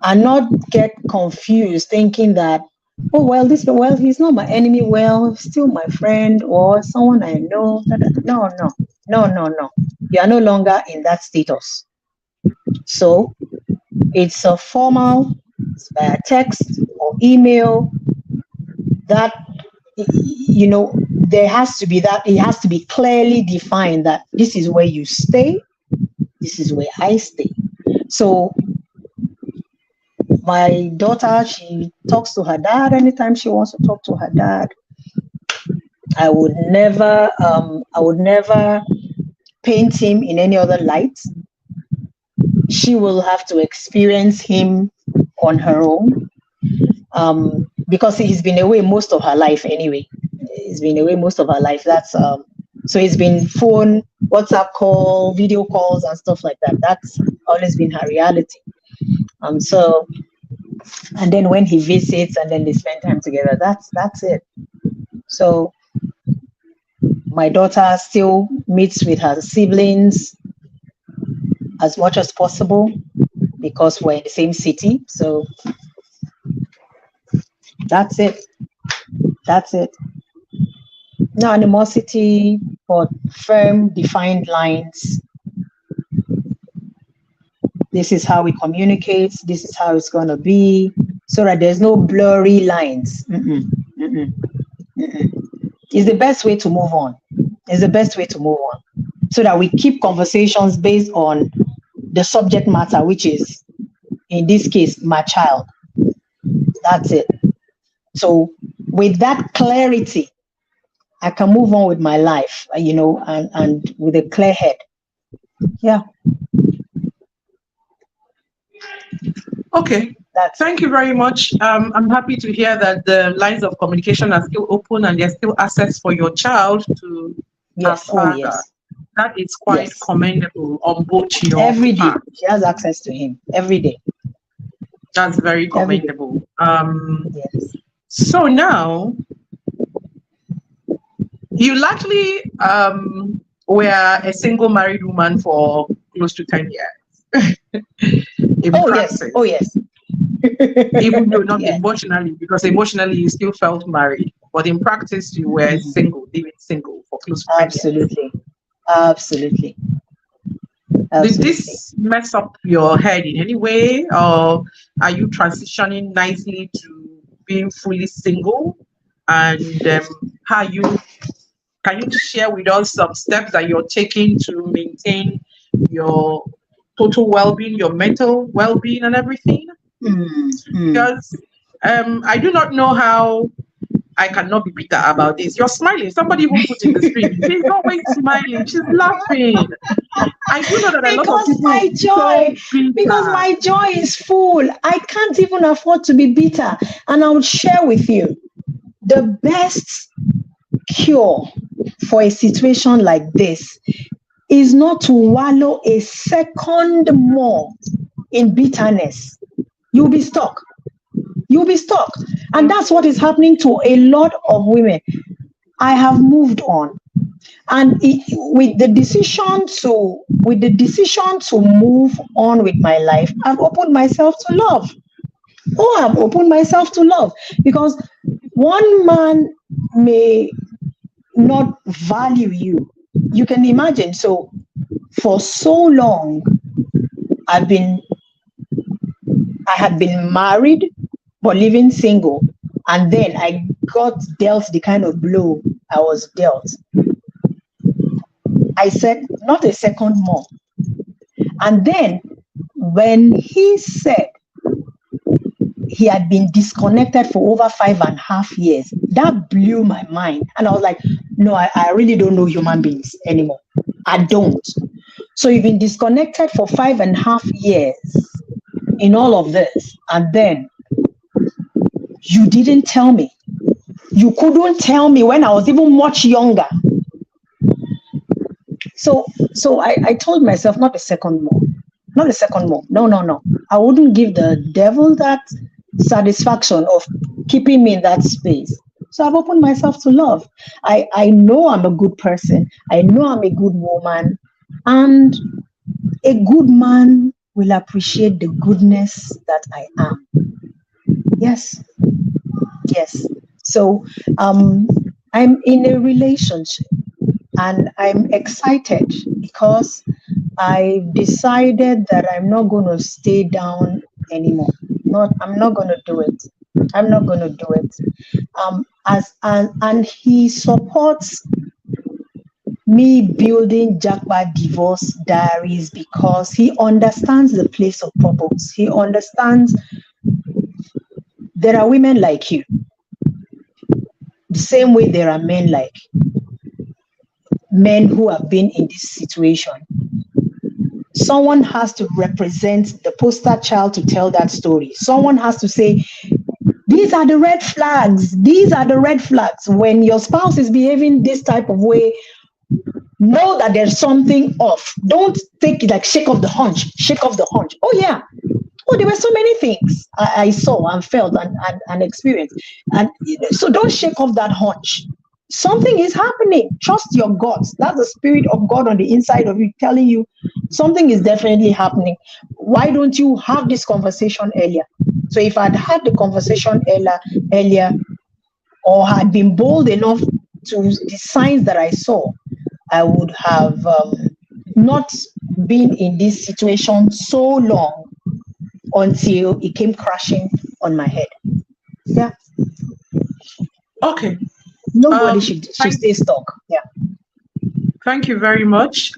and not get confused thinking that, oh well, he's not my enemy, well, still my friend or someone I know. No, no, no, no, no. You are no longer in that status. So it's a formal, it's via text or email, that there has to be that, it has to be clearly defined that this is where you stay, this is where I stay. So my daughter, she talks to her dad anytime she wants to talk to her dad. I would never paint him in any other light. She will have to experience him on her own, because he's been away most of her life anyway. He's been away most of her life. That's so it's been phone, WhatsApp call, video calls, and stuff like that. That's always been her reality. So, and then when he visits, and then they spend time together. That's it. So my daughter still meets with her siblings as much as possible because we're in the same city. So that's it. That's it. No animosity, but firm, defined lines. This is how we communicate. This is how it's going to be, so that there's no blurry lines. It's the best way to move on. It's the best way to move on, so that we keep conversations based on the subject matter, which is, in this case, my child. That's it. So with that clarity, I can move on with my life, and with a clear head. Yeah. Okay. Thank you very much. I'm happy to hear that the lines of communication are still open and there's still access for your child to her father. Yes. That is quite commendable on both your every day. part. She has access to him every day. That's very commendable. Yes. So now, you likely were a single married woman for close to 10 years. Oh yes. Even though not emotionally, because emotionally you still felt married, but in practice you were single, living single for close to 10 years. Absolutely. Did this mess up your head in any way, or are you transitioning nicely to being fully single? And can you share with us some steps that you're taking to maintain your total well-being, your mental well-being, and everything? Because I do not know how I cannot be bitter about this. You're smiling. Somebody who put in the screen, she's always smiling. She's laughing. I do know that a lot of Because people my joy, so because bitter. my joy is full. I can't even afford to be bitter. And I would share with you the best cure for a situation like this is not to wallow a second more in bitterness. You'll be stuck. You'll be stuck. And that's what is happening to a lot of women. I have moved on. And with the decision to move on with my life, I've opened myself to love. I've opened myself to love, because one man may not value you. You can imagine. So for so long, I had been married but living single, and then I got dealt the kind of blow I was dealt. I said, not a second more. And then when he said he had been disconnected for over 5.5 years, that blew my mind. And I was like, no, I really don't know human beings anymore. I don't. So you've been disconnected for 5.5 years in all of this, and then you didn't tell me. You couldn't tell me when I was even much younger. So I told myself, not a second more. Not a second more. No. I wouldn't give the devil that satisfaction of keeping me in that space. So I've opened myself to love. I know I'm a good person. I know I'm a good woman. And a good man will appreciate the goodness that I am. Yes. So I'm in a relationship, and I'm excited because I decided that I'm not going to stay down anymore. I'm not going to do it. I'm not going to do it. And he supports me building Japa Divorce Diaries because he understands the place of purpose. He understands there are women like you, the same way there are men like men who have been in this situation. Someone has to represent the poster child to tell that story. Someone has to say, these are the red flags. These are the red flags. When your spouse is behaving this type of way, know that there's something off. Don't take it like shake off the hunch. Oh yeah. Oh, there were so many things I saw and felt and experienced. And so don't shake off that hunch. Something is happening. Trust your guts. That's the spirit of God on the inside of you telling you something is definitely happening. Why don't you have this conversation earlier? So if I'd had the conversation earlier, or had been bold enough to the signs that I saw, I would have not been in this situation so long until it came crashing on my head. Yeah. Okay. Nobody should stay stuck. Yeah. Thank you very much.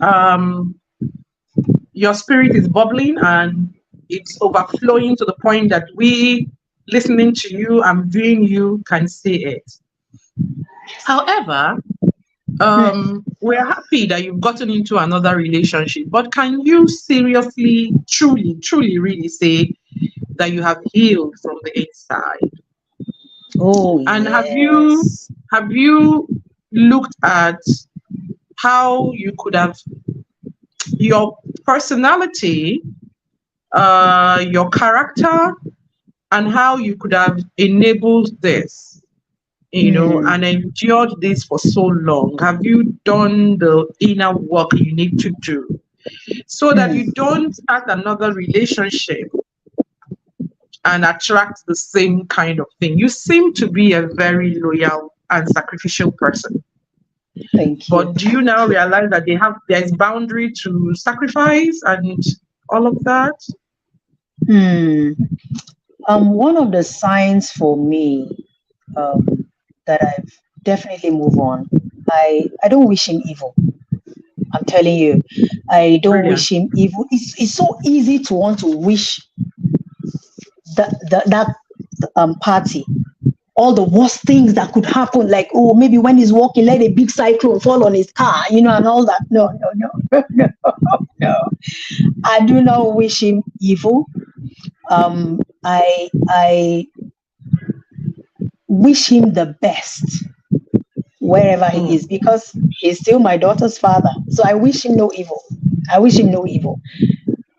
Your spirit is bubbling and it's overflowing to the point that we, listening to you and viewing you, can see it. However, we're happy that you've gotten into another relationship, but can you seriously, truly, really say that you have healed from the inside? Oh, and yes. have you looked at how you could have your personality, your character, and how you could have enabled this, and endured this for so long? Have you done the inner work you need to do so that you don't start another relationship and attract the same kind of thing? You seem to be a very loyal and sacrificial person. Thank you. But do you now realize that there's boundary to sacrifice and all of that? One of the signs for me that I've definitely moved on, I don't wish him evil. I'm telling you, I don't wish him evil. It's so easy to want to wish that party all the worst things that could happen, like, oh, maybe when he's walking, let a big cyclone fall on his car, and all that. No, no. I do not wish him evil. I wish him the best wherever he is, because he's still my daughter's father. So I wish him no evil.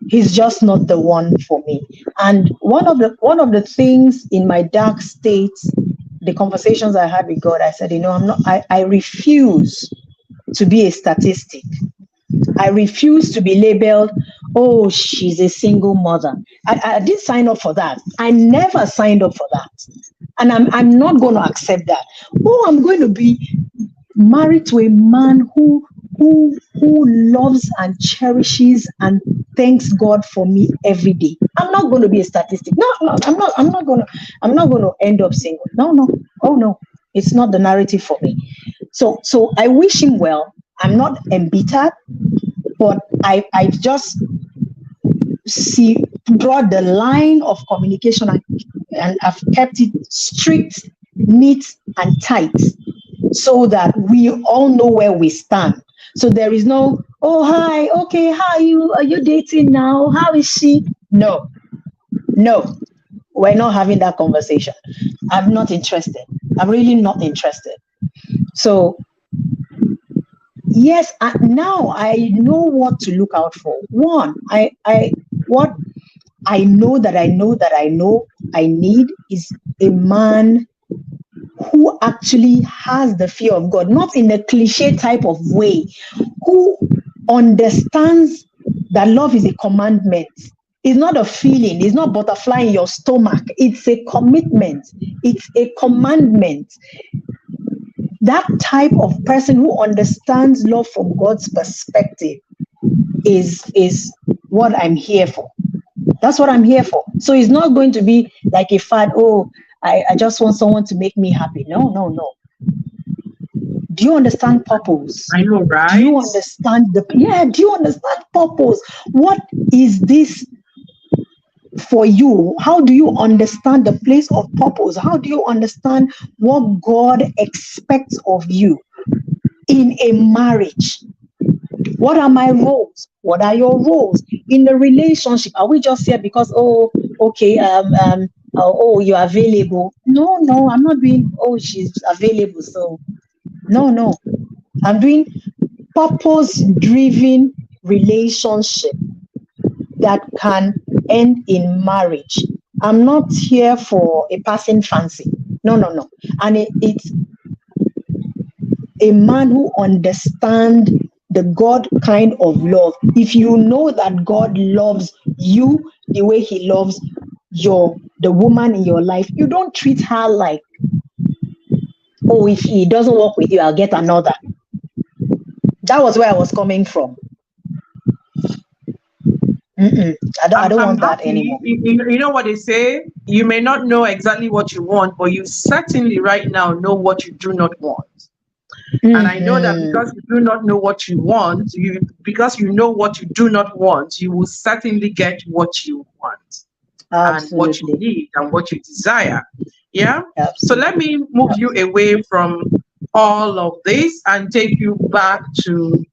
He's just not the one for me. And one of the things in my dark states, the conversations I had with God, I said, I refuse to be a statistic. I refuse to be labeled, oh, she's a single mother. I didn't sign up for that. I never signed up for that. And I'm not going to accept that. Oh, I'm going to be married to a man who loves and cherishes and thanks God for me every day. I'm not going to be a statistic. No, I'm not going to end up single. No. Oh no. It's not the narrative for me. So I wish him well. I'm not embittered, but I just draw the line of communication and I've kept it strict, neat, and tight, so that we all know where we stand. So there is no, oh, hi, okay, how are you dating now? How is she? No, we're not having that conversation. I'm not interested. I'm really not interested. So yes, now I know what to look out for. One, what I know I need is a man who actually has the fear of God, not in a cliche type of way, who understands that love is a commandment. It's not a feeling. It's not butterfly in your stomach. It's a commitment. It's a commandment. That type of person who understands love from God's perspective is what I'm here for. That's what I'm here for. So it's not going to be like a fad, oh, I just want someone to make me happy. No. Do you understand purpose? I know, right? Do you understand do you understand purpose? What is this for you? How do you understand the place of purpose? How do you understand what God expects of you in a marriage? What are my roles? What are your roles in the relationship? Are we just here because, oh, okay, oh, you're available? No, I'm not doing, oh, she's available. So no, I'm doing purpose-driven relationship that can end in marriage. I'm not here for a passing fancy. No. And it's a man who understands the God kind of love. If you know that God loves you the way he loves the woman in your life, you don't treat her like, oh, if he doesn't work with you, I'll get another. That was where I was coming from. I don't want that anymore. You know what they say? You may not know exactly what you want, but you certainly right now know what you do not want. And I know that because you do not know what you want, because you know what you do not want, you will certainly get what you want. Absolutely. And what you need and what you desire. Yeah. Absolutely. So let me move you away from all of this and take you back to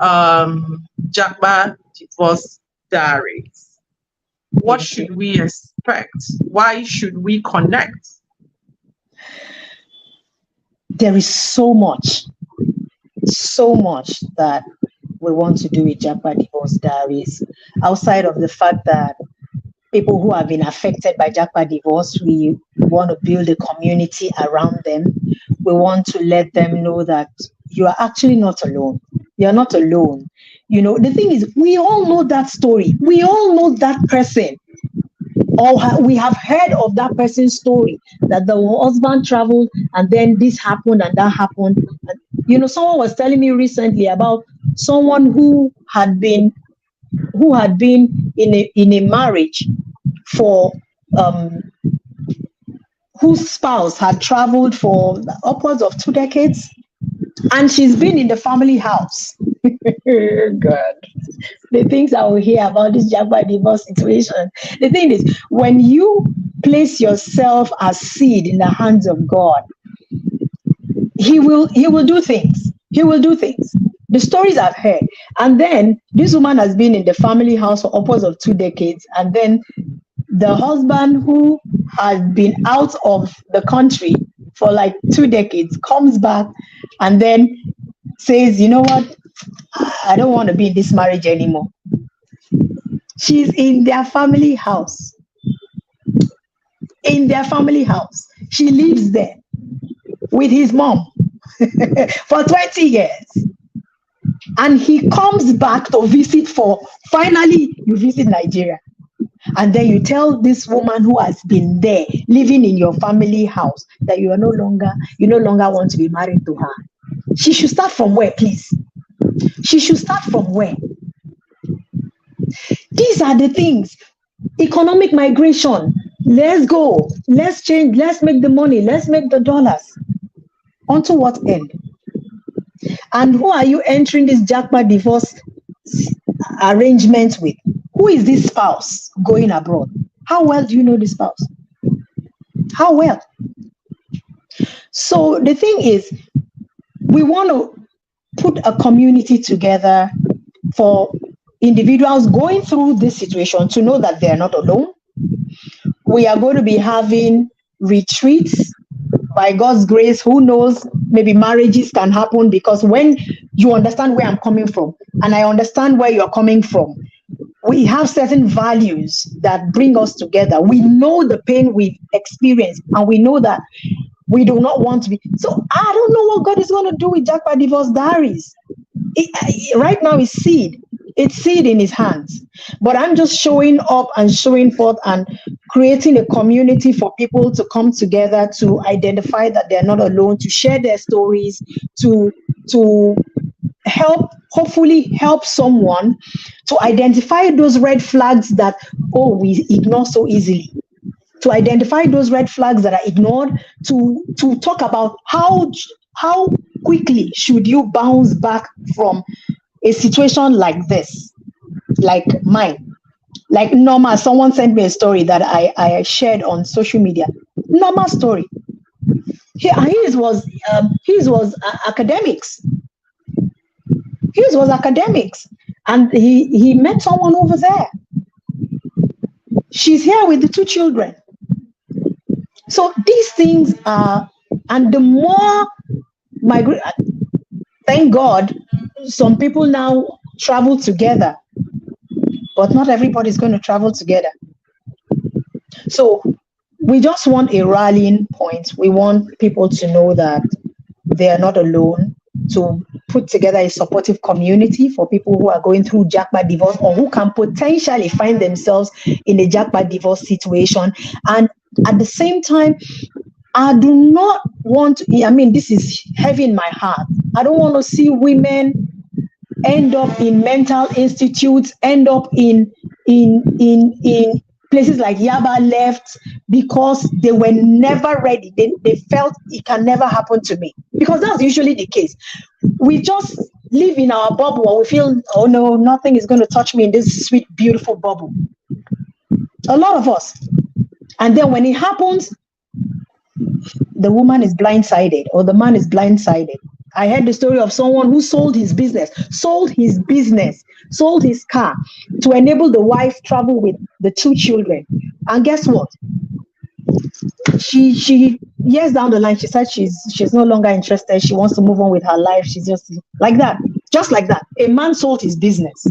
Japa Divorce Diaries. What should we expect? Why should we connect? There is so much that we want to do with Japa Divorce Diaries, outside of the fact that people who have been affected by Japa Divorce, we want to build a community around them. We want to let them know that you are actually not alone. You're not alone. The thing is, we all know that story. We all know that person. Or we have heard of that person's story, that the husband traveled and then this happened and that happened. And, someone was telling me recently about someone who had been in a marriage for whose spouse had traveled for upwards of 2 decades, and she's been in the family house. God, the things I will hear about this Japa divorce situation. The thing is, when you place yourself as seed in the hands of God, he will do things. He will do things. The stories I've heard. And then this woman has been in the family house for upwards of 2 decades. And then the husband, who has been out of the country for like 2 decades, comes back and then says, you know what? I don't want to be in this marriage anymore. She's in their family house. In their family house. She lives there with his mom for 20 years. And he comes back to visit finally, you visit Nigeria. And then you tell this woman who has been there, living in your family house, that you no longer want to be married to her. She should start from where, please? She should start from where? These are the things. Economic migration. Let's go. Let's change. Let's make the money. Let's make the dollars. Unto what end? And who are you entering this Japa divorce arrangement with? Who is this spouse going abroad? How well do you know the spouse? How well? So the thing is, we want to put a community together for individuals going through this situation to know that they are not alone. We are going to be having retreats. By God's grace, who knows, maybe marriages can happen, because when you understand where I'm coming from and I understand where you're coming from, we have certain values that bring us together. We know the pain we've experienced, and we know that we do not want to be. So I don't know what God is going to do with Japa Divorce Diaries. Right now it's seed. It's seed in his hands. But I'm just showing up and showing forth and creating a community for people to come together to identify that they're not alone, to share their stories, to hopefully help someone to identify those red flags that, we ignore so easily. To identify those red flags that are ignored, to talk about how quickly should you bounce back from a situation like this, like mine. Like Norma, someone sent me a story that I shared on social media. Norma's story. His was academics. His was academics. And he met someone over there. She's here with the 2 children. So these things are, and the more thank God, some people now travel together, but not everybody is going to travel together. So we just want a rallying point. We want people to know that they are not alone, to put together a supportive community for people who are going through Japa divorce or who can potentially find themselves in a Japa divorce situation. And at the same time, I do not want to, this is heavy in my heart. I don't want to see women end up in mental institutes, end up in places like Yaba left because they were never ready. They felt it can never happen to me, because that's usually the case. We just live in our bubble and we feel, oh no, nothing is going to touch me in this sweet, beautiful bubble. A lot of us. And then when it happens, the woman is blindsided or the man is blindsided. I heard the story of someone who sold his car to enable the wife travel with the 2 children. And guess what? She years down the line, she said she's no longer interested. She wants to move on with her life. She's just like that. A man sold his business.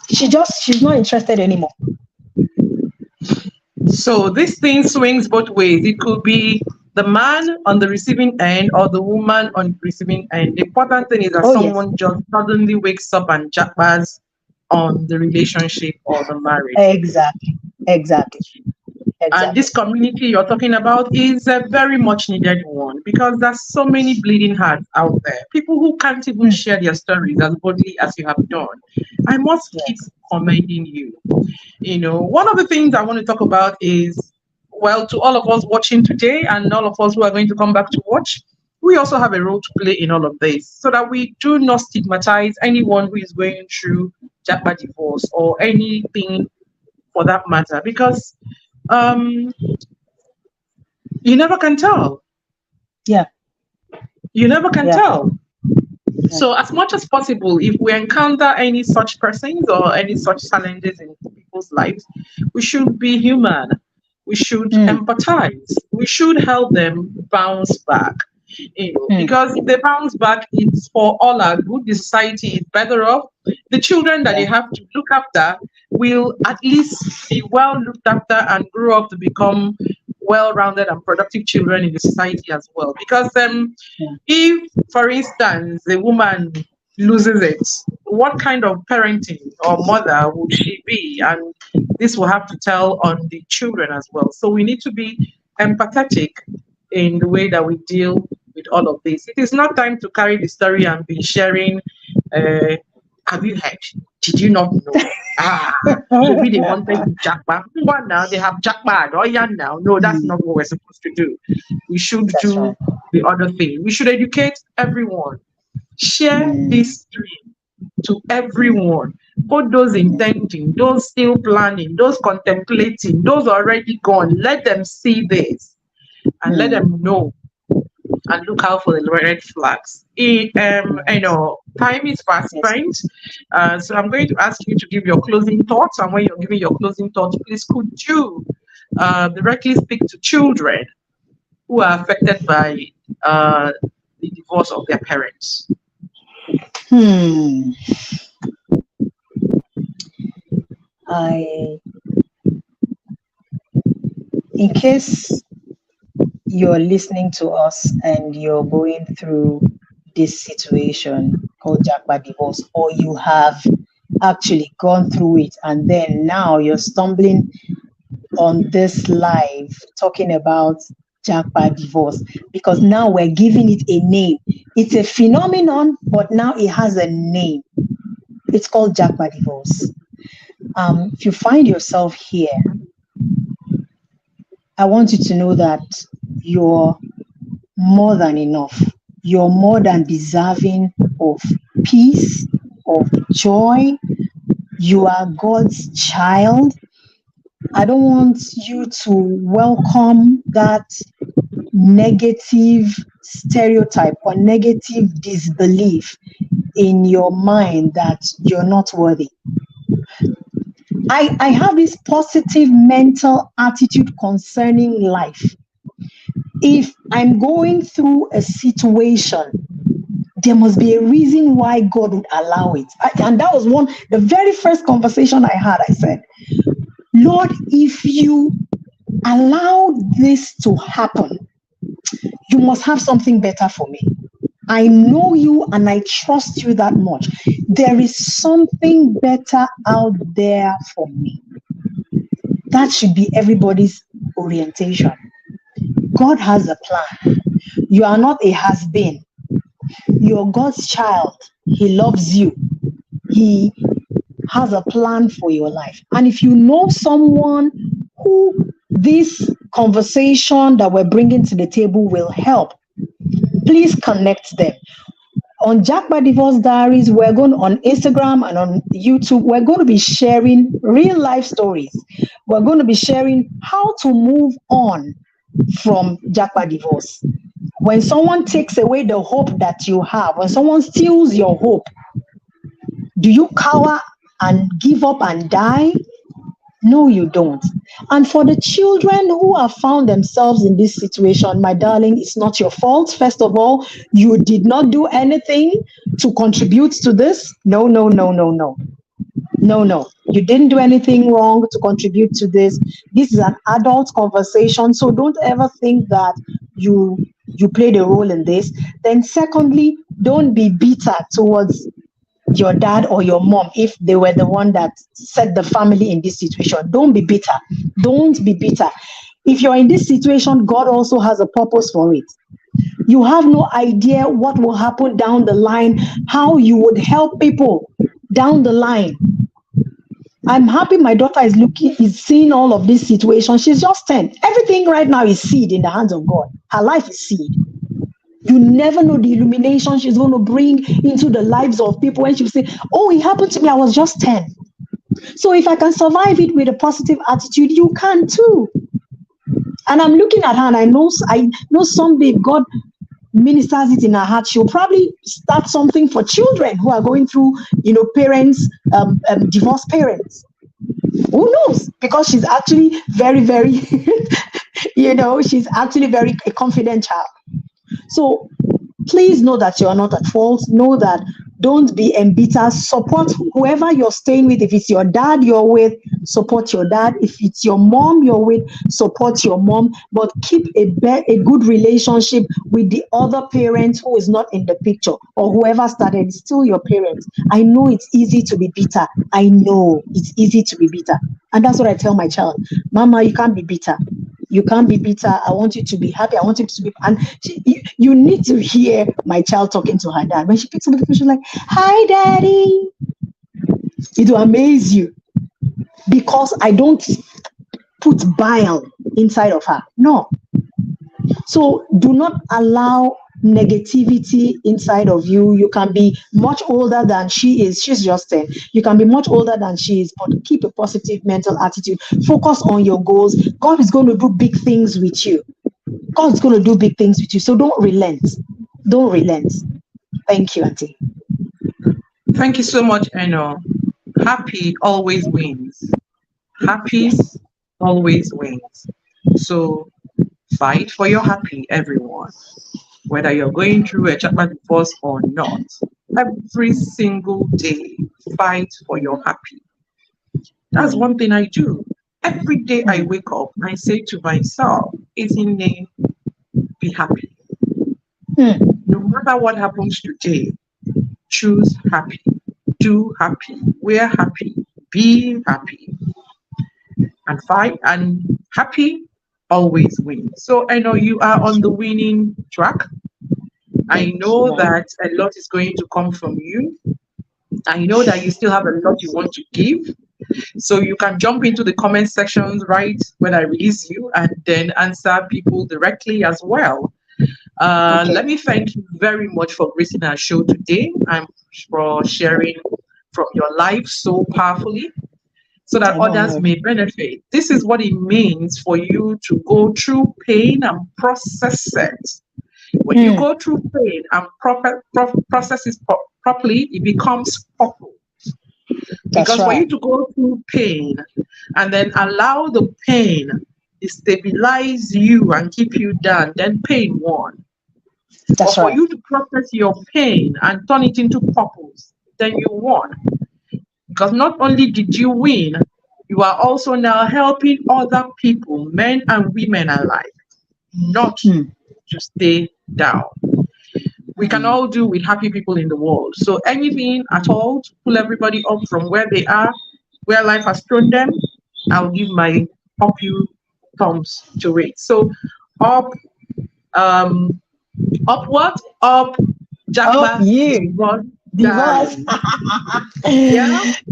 She's not interested anymore. So this thing swings both ways. It could be the man on the receiving end or the woman on the receiving end. The important thing is that someone just suddenly wakes up and jackpats on the relationship or the marriage. Exactly. And this community you're talking about is a very much needed one, because there's so many bleeding hearts out there. People who can't even share their stories as boldly as you have done. I must keep commending you. One of the things I want to talk about is, well, to all of us watching today and all of us who are going to come back to watch, we also have a role to play in all of this, so that we do not stigmatize anyone who is going through Japa divorce or anything for that matter, because Um, you never can tell. Yeah. You never can Yeah. tell. Yeah. So, as much as possible, if we encounter any such persons or any such challenges in people's lives, we should be human. We should Mm, empathize. We should help them bounce back. mm, Because if they bounce back, it's for all our good. The society is better off. The children that they yeah. have to look after will at least be well looked after and grow up to become well-rounded and productive children in the society as well. Because Yeah. if, for instance, a woman loses it, what kind of parenting or mother would she be? And this will have to tell on the children as well. So we need to be empathetic in the way that we deal with all of this. It is not time to carry the story and be sharing. Uh, have you heard? Did you not know? Ah, maybe they wanted to jackpot. What now? They have jackpot. Oh yeah, now. No, that's Mm, not what we're supposed to do. We should that's do right. the other thing. We should educate everyone. Share Mm, this dream to mm, everyone. Both those mm, intending, those still planning, those contemplating, those already gone. Let them see this and let mm. them know and look out for the red flags. Yes. Time is fast Yes. spent. So I'm going to ask you to give your closing thoughts. And when you're giving your closing thoughts, please could you directly speak to children who are affected by uh, the divorce of their parents? Hmm. I, in case you're listening to us and you're going through this situation called Japa Divorce, or you have actually gone through it and then now you're stumbling on this live talking about Japa Divorce, because now we're giving it a name. It's a phenomenon, but now it has a name. It's called Japa Divorce. If you find yourself here, I want you to know that you're more than enough. You're more than deserving of peace, of joy. You are God's child. I don't want you to welcome that negative stereotype or negative disbelief in your mind that you're not worthy. I have this positive mental attitude concerning life. If I'm going through a situation, there must be a reason why God would allow it. And that was the very first conversation I had. I said, Lord, if you allow this to happen, you must have something better for me. I know you and I trust you that much. There is something better out there for me. That should be everybody's orientation. God has a plan. You are not a has-been. You're God's child. He loves you. He has a plan for your life. And if you know someone who this conversation that we're bringing to the table will help, please connect them. On Japa Divorce Diaries, we're going on Instagram and on YouTube, we're going to be sharing real life stories. We're going to be sharing how to move on from Japa Divorce. When someone takes away the hope that you have, when someone steals your hope, do you cower and give up and die? No, you don't. And for the children who have found themselves in this situation, my darling, it's not your fault. First of all, you did not do anything to contribute to this. No, no, no, no, no. No, no. You didn't do anything wrong to contribute to this. This is an adult conversation. So don't ever think that you played a role in this. Then secondly, don't be bitter towards your dad or your mom if they were the one that set the family in this situation. Don't be bitter. Don't be bitter. If you're in this situation, God also has a purpose for it. You have no idea what will happen down the line, how you would help people down the line. I'm happy my daughter is seeing all of this situation. She's just 10. Everything right now is seed in the hands of God. Her life is seed. You never know the illumination she's going to bring into the lives of people when she say, oh, it happened to me, I was just 10. So if I can survive it with a positive attitude, you can too. And I'm looking at her, and I know someday God ministers it in her heart. She'll probably start something for children who are going through, parents, divorced parents. Who knows? Because she's actually very, very, she's actually very a confident child. So please know that you are not at fault. Know that. Don't be embittered. Support whoever you're staying with. If it's your dad you're with, support your dad. If it's your mom you're with, support your mom. But keep a good relationship with the other parent who is not in the picture, or whoever started. It's still your parents. I know it's easy to be bitter. I know it's easy to be bitter. And that's what I tell my child. Mama, you can't be bitter. You can't be bitter. I want you to be happy. I want you to be. And you need to hear my child talking to her dad. When she picks up the phone, she's like, "Hi, Daddy." It will amaze you, because I don't put bile inside of her. No. So do not allow negativity inside of you. You can be much older than she is. She's just 10. You can be much older than she is, but keep a positive mental attitude. Focus on your goals. God is going to do big things with you. God's going to do big things with you. So don't relent. Don't relent. Thank you, Auntie. Thank you so much, Eno. Happy always wins. Happy always wins. So fight for your happy, everyone. Whether you're going through a Japa divorce or not, every single day, fight for your happy. That's one thing I do. Every day I wake up, I say to myself, EZINNE, be happy. No matter what happens today, choose happy, do happy, wear happy, be happy, and fight, and happy always wins. So I know you are on the winning track. I know that a lot is going to come from you. I know that you still have a lot you want to give. So you can jump into the comment sections right when I release you, and then answer people directly as well. Let me thank you very much for gracing our show today and for sharing from your life so powerfully, so that others may benefit. This is what it means for you to go through pain and process it. When you go through pain and process it properly, it becomes purple. Because for you to go through pain and then allow the pain to stabilize you and keep you down, then pain won. But for you to process your pain and turn it into purpose, then you won. Because not only did you win, you are also now helping other people, men and women alike, not to stay down. We can all do with happy people in the world. So anything at all to pull everybody up from where they are, where life has thrown them, I'll give my up you thumbs to it. So up, upward, up, Japa Divorce. Yeah.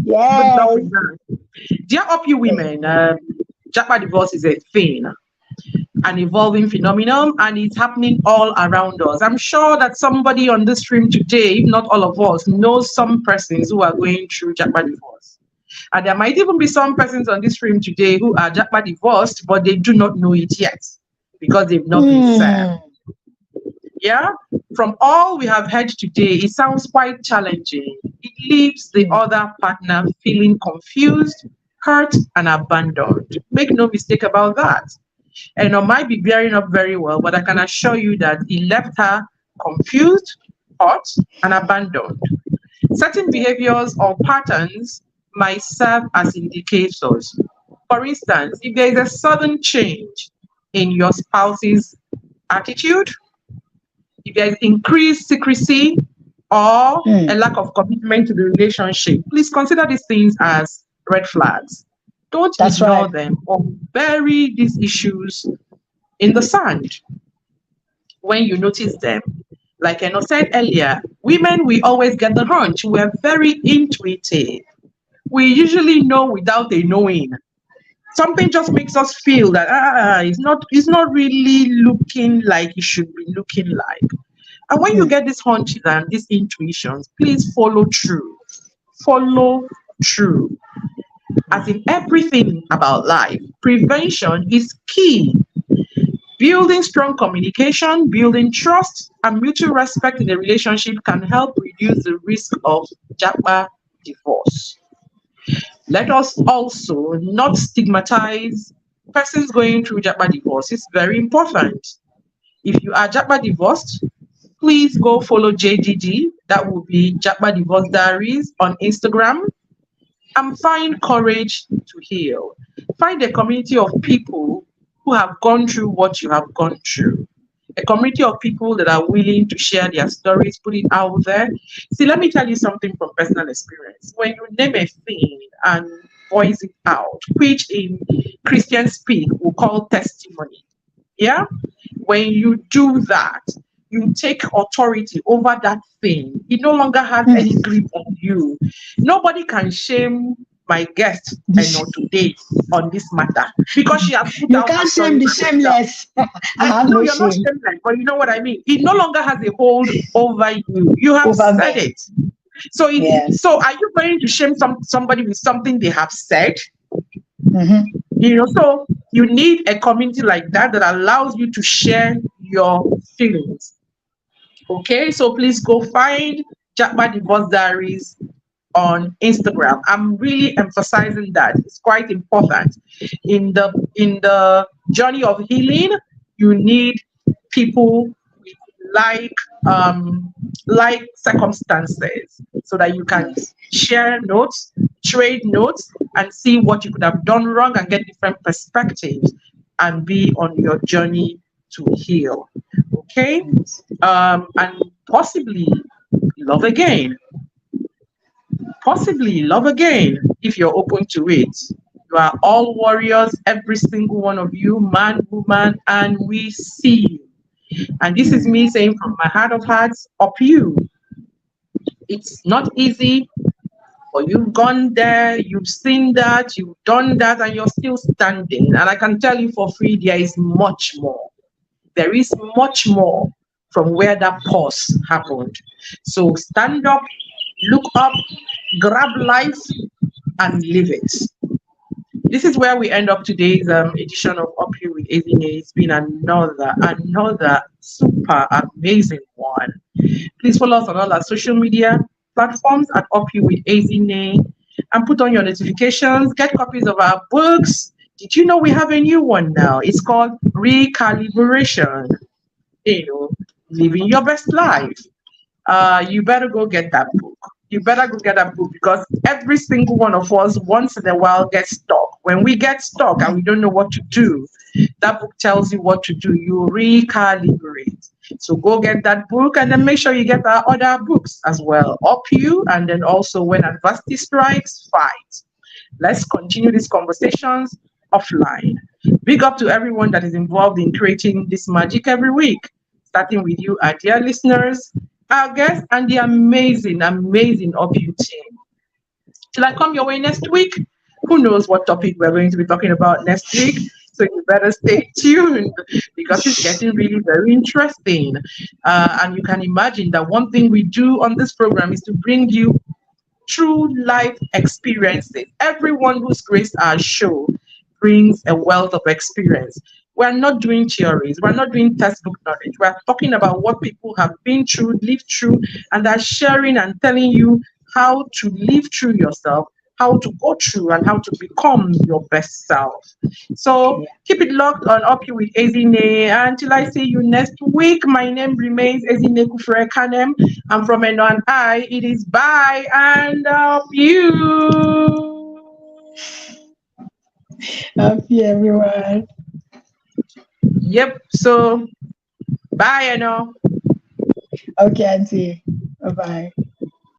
Yes. Dear up you women, Japa divorce is a thing, an evolving phenomenon, and it's happening all around us. I'm sure that somebody on this stream today, if not all of us, knows some persons who are going through Japa divorce. And there might even be some persons on this stream today who are Japa divorced, but they do not know it yet because they've not been served. Yeah, from all we have heard today, it sounds quite challenging. It leaves the other partner feeling confused, hurt, and abandoned. Make no mistake about that. And I might be bearing up very well, but I can assure you that it left her confused, hurt, and abandoned. Certain behaviors or patterns might serve as indicators. For instance, if there is a sudden change in your spouse's attitude, if there is increased secrecy or a lack of commitment to the relationship, please consider these things as red flags. Don't ignore them or bury these issues in the sand. When you notice them, like I said earlier, women, we always get the hunch. We're very intuitive. We usually know without a knowing. Something just makes us feel that it's not really looking like it should be looking like. And when you get these hunches and these intuitions, please follow through. Follow through. As in everything about life, prevention is key. Building strong communication, building trust, and mutual respect in a relationship can help reduce the risk of Japa divorce. Let us also not stigmatize persons going through Japa divorce. It's very important. If you are Japa divorced, please go follow JDD. That will be Japa Divorce Diaries on Instagram, and find courage to heal. Find a community of people who have gone through what you have gone through. A community of people that are willing to share their stories, put it out there. See, let me tell you something from personal experience. When you name a thing and voice it out, which in Christian speak we call testimony, yeah? When you do that, you take authority over that thing. It no longer has any grip on you. Nobody can shame my guest today on this matter because she has put You out her can't story shame the by herself. shameless. I have No, no you're not shame shameless, but you know what I mean. It no longer has a hold over you. You have over said me. it. So, Yes. so are you going to shame somebody with something they have said? Mhm. So you need a community like that that allows you to share your feelings. Okay, so please go find Japa Divorce Diaries on Instagram. I'm really emphasizing that. It's quite important. In the journey of healing, you need people with like like circumstances so that you can Yes. share notes, trade notes, and see what you could have done wrong and get different perspectives and be on your journey to heal. Okay? Yes. And possibly love again. Possibly love again if you're open to it. You are all warriors, every single one of you, man, woman, and we see you. And this is me saying from my heart of hearts, up you. It's not easy, but you've gone there, you've seen that, you've done that, and you're still standing. And I can tell you for free, there is much more. There is much more from where that pause happened. So stand up, look up, grab life, and live it. This is where we end up today's edition of Up Here with EZINNE. It's been another super amazing one. Please follow us on all our social media platforms at Up Here with EZINNE and put on your notifications. Get copies of our books. Did you know we have a new one now? It's called Recalibration. Living your best life. You better go get that book. You better go get that book because every single one of us once in a while gets stuck. When we get stuck and we don't know what to do, that book tells you what to do. You recalibrate. So go get that book and then make sure you get our other books as well. Up you, and then also When Adversity Strikes, Fight. Let's continue these conversations offline. Big up to everyone that is involved in creating this magic every week, starting with you, our dear listeners, our guests, and the amazing, amazing OPU team. Till I come your way next week, who knows what topic we're going to be talking about next week? So you better stay tuned because it's getting really very interesting. And you can imagine that one thing we do on this program is to bring you true life experiences. Everyone who's graced our show brings a wealth of experience. We're not doing theories, we're not doing textbook knowledge. We're talking about what people have been through, lived through, and are sharing and telling you how to live through yourself, how to go through, and how to become your best self. So keep it locked on Up You with EZINNE. Until I see you next week, my name remains EZINNE Kufre Kanem. I'm from Eno and I. It is bye and Up You. Happy everyone. Yep. So bye, Eno. Okay, Auntie. Bye bye.